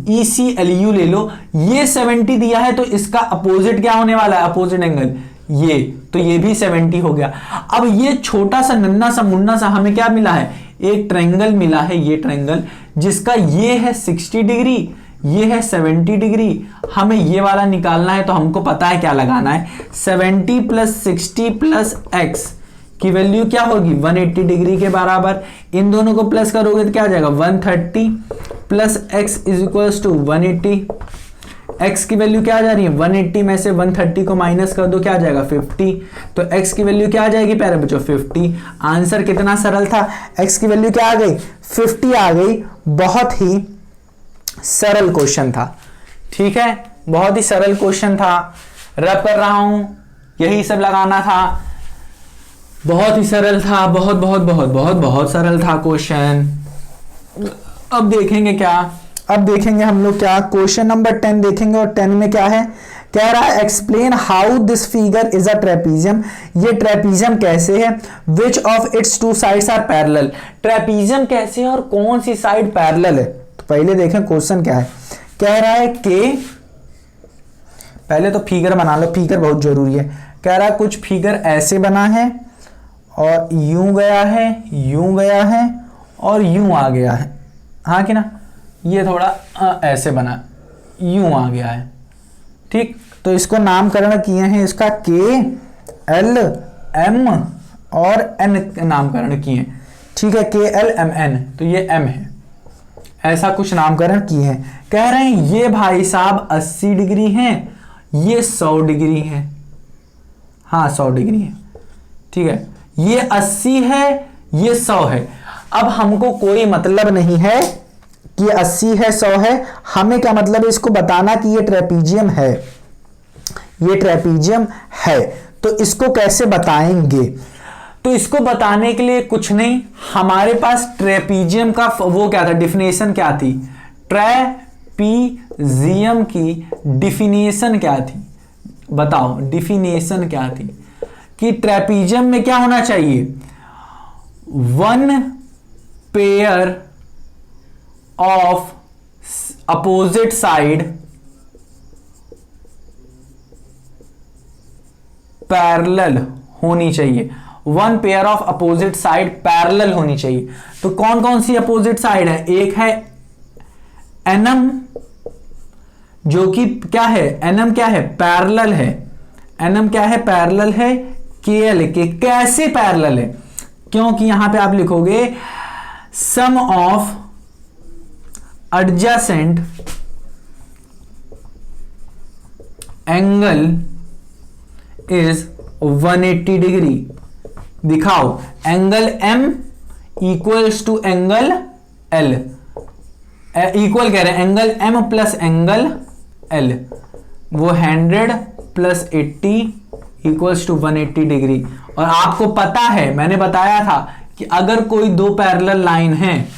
ECLU ले लो, ये 70 दिया है तो इसका अपोजिट क्या होने वाला है, अपोजिट एंगल ये, तो ये भी 70 हो गया। अब ये छोटा सा नन्ना सा मुन्ना सा हमें क्या मिला है, एक ट्रायंगल मिला है, ये ट्रायंगल जिसका ये है 60 डिग्री, ये है 70 डिग्री। हमें ये वाला निकालना है तो हमको पता है क्या लगाना है, 70 प्लस 60 प्लस x की वैल्यू क्या होगी 180 डिग्री के बराबर। इन दोनों को प्लस करोगे तो क्या आ जाएगा 130 plus x is equals to 180। x की वैल्यू क्या आ जा रही है 180 में से 130 को माइनस कर दो क्या आ जाएगा 50। तो x की वैल्यू क्या आ जाएगी प्यारे बच्चों 50। आंसर कितना सरल था, x की वैल्यू क्या आ गई 50 आ गई। बहुत ही सरल क्वेश्चन था, ठीक है, बहुत ही सरल क्वेश्चन था। रब कर रहा हूं, यही सब लगाना था, बहुत ही सरल था, बहुत बहुत बहुत बहुत बहुत सरल था क्वेश्चन। अब देखेंगे क्या, अब देखेंगे हम लोग क्या, क्वेश्चन नंबर 10 देखेंगे। और 10 में क्या है, कह रहा है explain how this figure is a trapezium. ये ट्रेपीजियम कैसे है, which of its two sides are parallel. Trapezium कैसे है और कौन सी साइड पैरेलल है। तो पहले देखें क्वेश्चन क्या है, कह रहा है कि पहले तो फिगर बना लो, फिगर बहुत जरूरी है। कह रहा है कुछ फिगर ऐसे बना है और यूं गया है, यूं गया है और यूं आ गया है, हाँ कि ना, ये थोड़ा ऐसे बना, यूं आ गया है, ठीक। तो इसको नामकरण किए हैं, इसका के एल एम और एन नामकरण किए, ठीक है, के एल एम एन, तो ये एम है, ऐसा कुछ नामकरण किए हैं। कह रहे हैं ये भाई साहब 80 डिग्री हैं, ये 100 डिग्री है, हाँ 100 डिग्री है, ठीक है, ये 80 है, ये 100 है। अब हमको कोई मतलब नहीं है कि 80 है 100 है, हमें क्या मतलब है इसको बताना कि ये ट्रेपीजियम है, ये ट्रेपीजियम है। तो इसको कैसे बताएंगे, तो इसको बताने के लिए कुछ नहीं, हमारे पास ट्रेपीजियम का वो क्या था, डिफिनेशन क्या थी, ट्रेपीजियम की डिफिनेशन क्या थी, बताओ डिफिनेशन क्या थी, कि ट्रेपीजियम में क्या होना चाहिए, one pair of opposite side parallel होनी चाहिए, one pair of opposite side parallel होनी चाहिए। तो कौन कौन सी अपोजिट साइड है, एक है एनम, जो कि क्या है, एनम क्या है, पैरेलल है, एनम क्या है, पैरेलल है केएल के। कैसे पैरेलल है, क्योंकि यहां पे आप लिखोगे sum of adjacent angle is 180 degree. दिखाओ, angle M equals to angle L, equal कह रहे हैं angle M plus angle L, वो 100 प्लस 80 इक्वल्स टू 180 डिग्री। और आपको पता है, मैंने बताया था कि अगर कोई दो पैरेलल लाइन है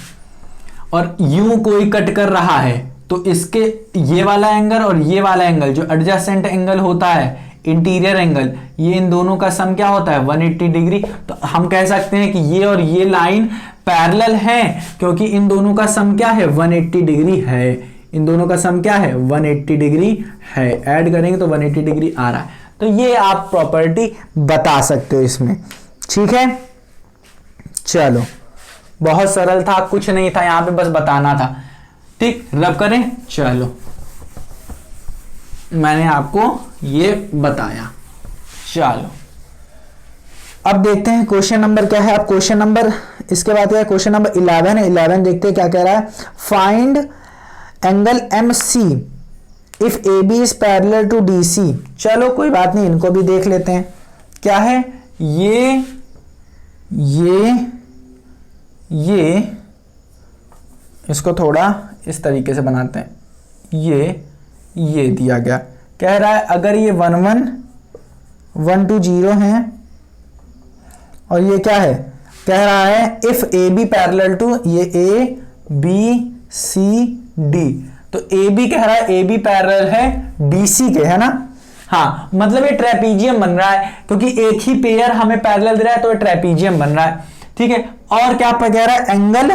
और यूं कोई कट कर रहा है, तो इसके ये वाला एंगल और ये वाला एंगल जो एडजेसेंट एंगल होता है, इंटीरियर एंगल, ये इन दोनों का सम क्या होता है, 180 डिग्री। तो हम कह सकते हैं कि ये और ये लाइन पैरेलल है, क्योंकि इन दोनों का सम क्या है, 180 डिग्री है, इन दोनों का सम क्या है, 180 डिग्री है। ऐड करेंगे तो 180 डिग्री आ रहा है। तो ये आप प्रॉपर्टी बता सकते हो इसमें, ठीक है। चलो, बहुत सरल था, कुछ नहीं था यहां पे, बस बताना था, ठीक। रब करें, चलो मैंने आपको ये बताया। चलो अब देखते हैं क्वेश्चन नंबर क्या है। अब क्वेश्चन नंबर, इसके बाद क्या है, क्वेश्चन नंबर 11 है। 11 देखते हैं क्या कह रहा है, find angle MC if AB is parallel to DC। चलो कोई बात नहीं, इनको भी देख लेते हैं। क्या है, ये इसको थोड़ा इस तरीके से बनाते हैं। ये दिया गया, कह रहा है अगर ये 1 1 1 2 0 है, और ये क्या है, कह रहा है इफ AB पैरेलल टू, ये ABCD, तो AB कह रहा है AB पैरेलल है DC के, है ना। हाँ, मतलब ये ट्रेपीजियम बन रहा है, क्योंकि एक ही पेयर हमें पैरेलल दे रहा है, तो ये ट्रेपीजियम बन रहा है, ठीक है। और क्या कह रहा है, एंगल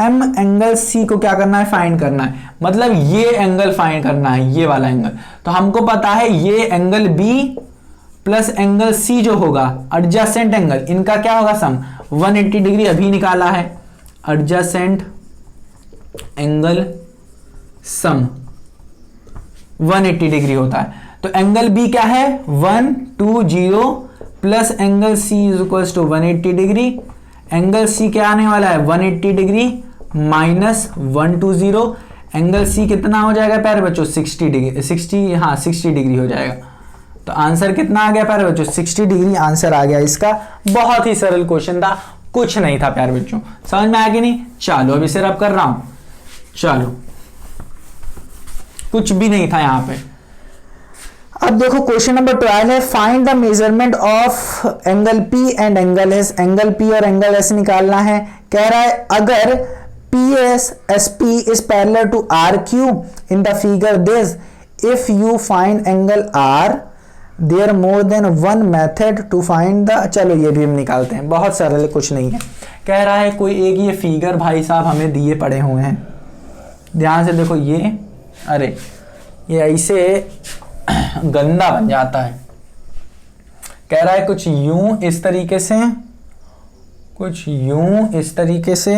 M एंगल C को क्या करना है, फाइंड करना है, मतलब ये एंगल फाइंड करना है, ये वाला एंगल। तो हमको पता है ये angle B plus angle C जो होगा, एडजेसेंट एंगल, इनका क्या होगा, सम 180 डिग्री अभी निकाला है, एडजेसेंट एंगल सम 180 डिग्री होता है। तो एंगल B क्या है, 120 plus angle C is equal to 180 degree. Angle C क्या आने वाला है, 180 डिग्री माइनस 120, एंगल C कितना हो जाएगा प्यारे बच्चों, 60 डिग्री, 60 डिग्री हो जाएगा। तो आंसर कितना आ गया प्यारे बच्चों, 60 डिग्री आंसर आ गया इसका। बहुत ही सरल क्वेश्चन था, कुछ नहीं था प्यारे बच्चों, समझ में आया कि नहीं। चलो अभी सिर्फ कर रहा हूं, चलो कुछ भी नहीं था यहां पे। अब देखो क्वेश्चन नंबर 12 है, find the measurement of angle P and angle S। Angle P और एंगल S निकालना है। कह रहा है अगर PS SP is parallel to RQ in the figure this, if you find angle R there more than one method to find the. चलो ये भी हम निकालते हैं, बहुत सरल है, कुछ नहीं है। कह रहा है कोई एक ये फिगर भाई साहब हमें दिए पड़े हुए हैं, ध्यान से देखो ये, अरे ये ऐसे गंदा बन जाता है। कह रहा है कुछ यूं इस तरीके से, कुछ यूं इस तरीके से,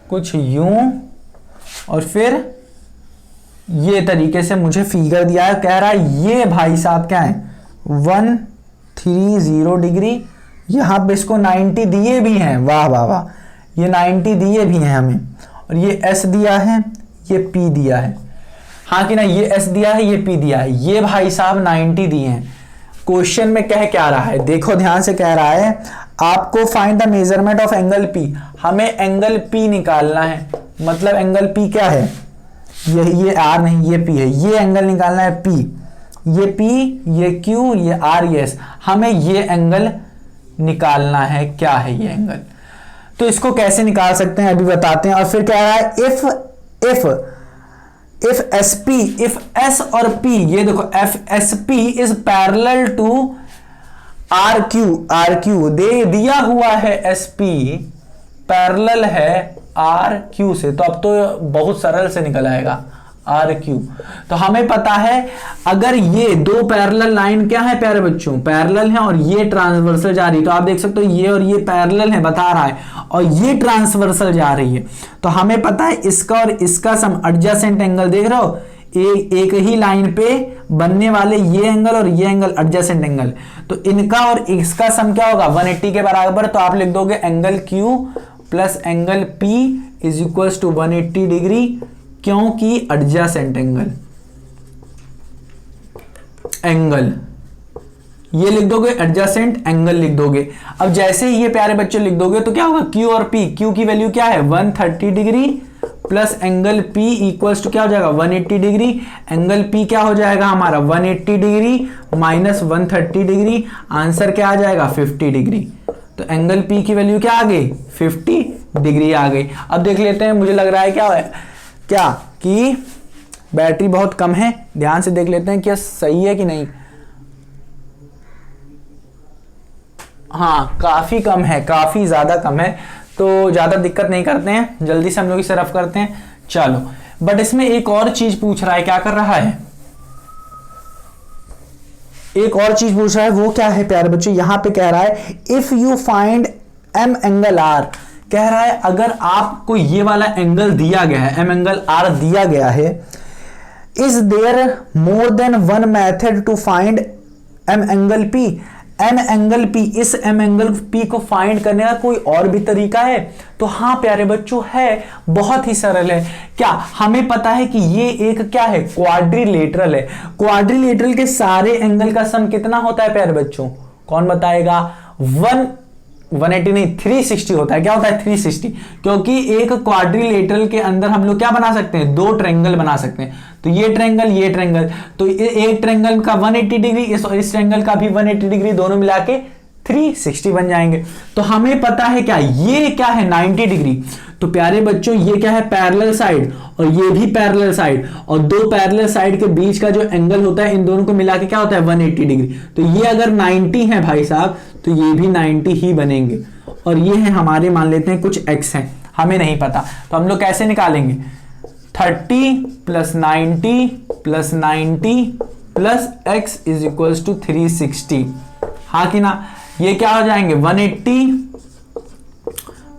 कुछ यूं, और फिर ये तरीके से मुझे फिगर दिया है। कह रहा है ये भाई साहब क्या है, 130 डिग्री, यहां पे इसको 90 दिए भी हैं, वाह वाह वाह, ये 90 दिए भी हैं हमें, और ये S दिया है, ये P दिया है, हाँ कि ना, ये S दिया है, ये P दिया है, ये भाई साहब 90 दिए हैं। क्वेश्चन में कह क्या रहा है, देखो ध्यान से, कह रहा है आपको find the measurement of angle P, हमें एंगल P निकालना है। मतलब एंगल P क्या है, ये R नहीं, ये P है, ये एंगल निकालना है P, ये P, ये Q, ये R, ये S, हमें ये एंगल निकालना है क्या है ये एंगल। तो इसको कैसे निकाल सकते हैं अभी बताते हैं। और फिर क्या है, इफ एस और पी, ये देखो F S P is parallel to R Q दे दिया हुआ है, एस पी पैरेलल है आर क्यू से, तो अब तो बहुत सरल से निकल आएगा आर क्यू। तो हमें पता है अगर ये दो पैरेलल लाइन क्या है प्यारे बच्चों, पैरेलल है और ये ट्रांसवर्सल जा रही है, तो आप देख सकते हो ये और ये पैरेलल है बता रहा है, और ये ट्रांसवर्सल जा रही है, तो हमें पता है इसका और इसका सम एडजेसेंट एंगल देख रहे हो, एक ही लाइन पे बनने वाले ये एंगल और ये एंगल एडजेसेंट एंगल, तो इनका और इसका सम क्या होगा 180 के बराबर। तो आप लिख दोगे angle Q plus angle P is equals to 180 degree, क्योंकि एडजेसेंट एंगल ये लिख दोगे, एडजेसेंट एंगल लिख दोगे। अब जैसे ही ये प्यारे बच्चे लिख दोगे तो क्या होगा, Q और P, Q की वैल्यू क्या है 130 degree plus angle P equals to क्या हो जाएगा 180 डिग्री, एंगल P क्या हो जाएगा हमारा 180 डिग्री माइनस 130 डिग्री, आंसर क्या आ जाएगा 50 डिग्री। तो एंगल P की वैल्यू क्या आ गई 50 डिग्री आ गई। अब देख लेते हैं, मुझे लग रहा है क्या कि बैटरी बहुत कम है, ध्यान से देख लेते हैं क्या सही है कि नहीं। हाँ काफी कम है, काफी ज्यादा कम है, तो ज्यादा दिक्कत नहीं करते हैं, जल्दी से हम लोग इसे रफ करते हैं। चलो, बट इसमें एक और चीज पूछ रहा है, क्या कर रहा है, एक और चीज पूछ रहा है, वो क्या है प्यारे बच्चों, यहां पे कह रहा है if you find m angle R, कह रहा है अगर आपको ये वाला एंगल दिया गया है, एम एंगल आर दिया गया है, is there more than one method to find m angle P, m angle P, इस एम एंगल पी को फाइंड करने का कोई और भी तरीका है। तो हाँ प्यारे बच्चों है, बहुत ही सरल है। क्या हमें पता है कि ये एक क्या है क्वाड्रिलेटरल है, क्वाड्रिलेटरल के सारे एंगल का सम कितना होता है प्यारे बच्चों, कौन बताएगा, 180 नहीं 360 होता है। क्या होता है 360, क्योंकि एक क्वाड्रिलेटरल के अंदर हम लोग क्या बना सकते हैं, दो ट्रायंगल बना सकते हैं, तो ये ट्रायंगल, तो एक ट्रायंगल का 180 डिग्री, इस ट्रायंगल का भी 180 डिग्री, दोनों मिला के 360 बन जाएंगे। तो हमें पता है क्या, ये क्या है 90 डिग्री, तो प्यारे बच्चों ये क्या है पैरेलल साइड, और ये भी पैरेलल साइड, और दो पैरेलल साइड के बीच का जो एंगल होता है इन दोनों को मिला के क्या होता है 180 डिग्री। तो ये अगर 90 है भाई साहब, तो ये भी 90 ही बनेंगे, और ये है हमारे, मान लेते हैं कुछ x है, हमें नहीं पता, तो हम लोग कैसे निकालेंगे, 30 plus 90 plus 90 plus x is equals to 360, हाँ कि ना, ये क्या हो जाएंगे 180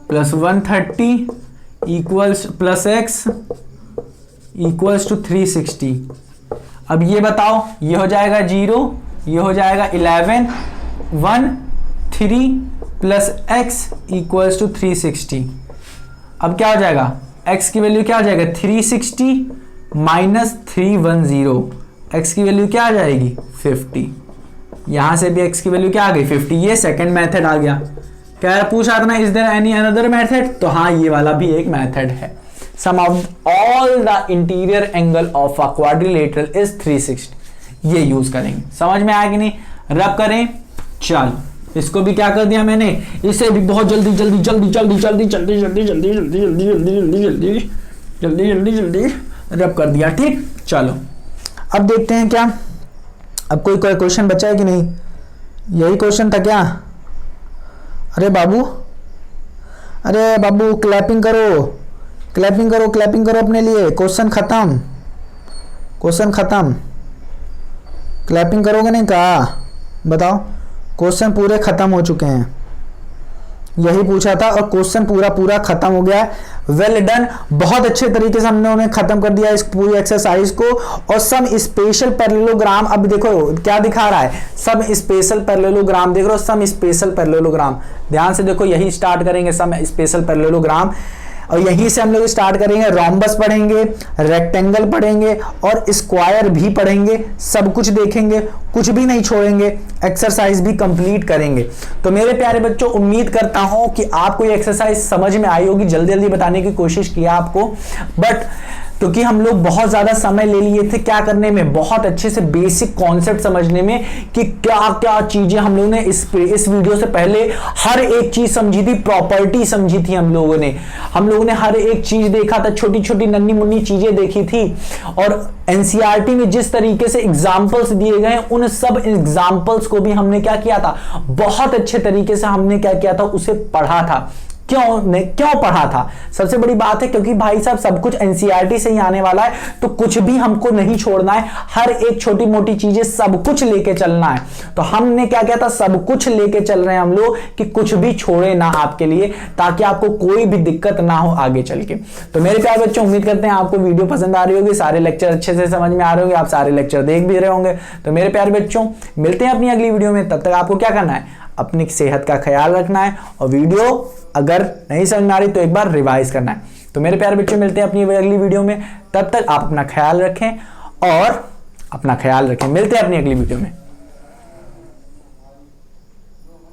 plus 130 equals plus x equals to 360। अब ये बताओ, ये हो जाएगा 0, ये हो जाएगा 11, 1 3 प्लस x इक्वल्स टू 360। अब क्या हो जाएगा, x की वैल्यू क्या हो जाएगा 360 माइनस 310, x की वैल्यू क्या आ जाएगी 50, यहां से भी x की वैल्यू क्या आ गई 50। ये सेकंड मेथड आ गया। क्या पूछा था ना, is there any another method, तो हाँ ये वाला भी एक मेथड है। Sum of all the interior angle of a quadrilateral is 360, ये यूज करेंगे। समझ में आया कि नहीं, रब करें। चलो इसको भी क्या कर दिया मैंने, इसे भी बहुत जल्दी जल्दी जल्दी जल्दी जल्दी जल्दी जल्दी जल्दी जल्दी जल्दी जल्दी जल्दी जल्दी जल्दी जल्दी जल्दी रब कर दिया। ठीक, चलो अब देखते हैं क्या, अब कोई क्वेश्चन बचा है कि नहीं, यही क्वेश्चन था क्या, अरे बाबू क्लैपिंग करो, क्लैपिंग करो, क्लैपिंग करो अपने लिए, क्वेश्चन खत्म, क्वेश्चन खत्म, क्लैपिंग करोगे नहीं कहा, बताओ, क्वेश्चन पूरे खत्म हो चुके हैं, यही पूछा था और क्वेश्चन पूरा खत्म हो गया है। वेल डन, बहुत अच्छे तरीके से हमने उन्हें खत्म कर दिया इस पूरी एक्सरसाइज को। और सम स्पेशल पैरेललोग्राम, अब देखो क्या दिखा रहा है, सम स्पेशल पैरेललोग्राम देख रहे हो, सम स्पेशल पैरेललोग्राम, ध्यान से देखो, यही स्टार्ट करेंगे सम स्पेशल पैरेललोग्राम, और यहीं से हम लोग स्टार्ट करेंगे, रोम्बस पढ़ेंगे, रेक्टेंगल पढ़ेंगे और स्क्वायर भी पढ़ेंगे, सब कुछ देखेंगे, कुछ भी नहीं छोड़ेंगे, एक्सरसाइज भी कंप्लीट करेंगे। तो मेरे प्यारे बच्चों, उम्मीद करता हूं कि आपको ये एक्सरसाइज समझ में आई होगी, जल्दी जल्दी बताने की कोशिश किया आपको, बट क्योंकि हम लोग बहुत ज्यादा समय ले लिए थे क्या करने में, बहुत अच्छे से बेसिक कॉन्सेप्ट समझने में कि क्या क्या चीजें हम लोगों ने इस वीडियो से पहले हर एक चीज समझी थी, प्रॉपर्टी समझी थी हम लोगों ने हर एक चीज देखा था, छोटी छोटी नन्ही मुन्नी चीजें देखी थी। और एनसीईआरटी में जिस तरीके से एग्जाम्पल्स दिए गए उन सब एग्जाम्पल्स को भी हमने क्या किया था, बहुत अच्छे तरीके से हमने क्या किया था, उसे पढ़ा था। क्यों पढ़ा था? सबसे बड़ी बात है क्योंकि भाई साहब सब कुछ एनसीईआरटी से ही आने वाला है, तो कुछ भी हमको नहीं छोड़ना है, हर एक छोटी मोटी चीजें सब कुछ लेके चलना है। तो हमने क्या किया था, सब कुछ लेके चल रहे हैं हम लोग कि कुछ भी छोड़े ना आपके लिए, ताकि आपको कोई भी दिक्कत ना हो आगे चल के। तो मेरे प्यारे बच्चों, उम्मीद करते हैं आपको वीडियो पसंद आ रही होगी, सारे लेक्चर अच्छे से समझ में आ रहे होंगे, आप सारे लेक्चर देख भी रहे होंगे। तो मेरे प्यारे बच्चों, मिलते हैं अपनी अगली वीडियो में। तब तक आपको क्या करना है, अपनी सेहत का ख्याल रखना है, और वीडियो अगर नहीं समझ में आ रही तो एक बार रिवाइज करना है। तो मेरे प्यारे बच्चों, मिलते हैं अपनी अगली वीडियो में। तब तक आप अपना ख्याल रखें और मिलते हैं अपनी अगली वीडियो में।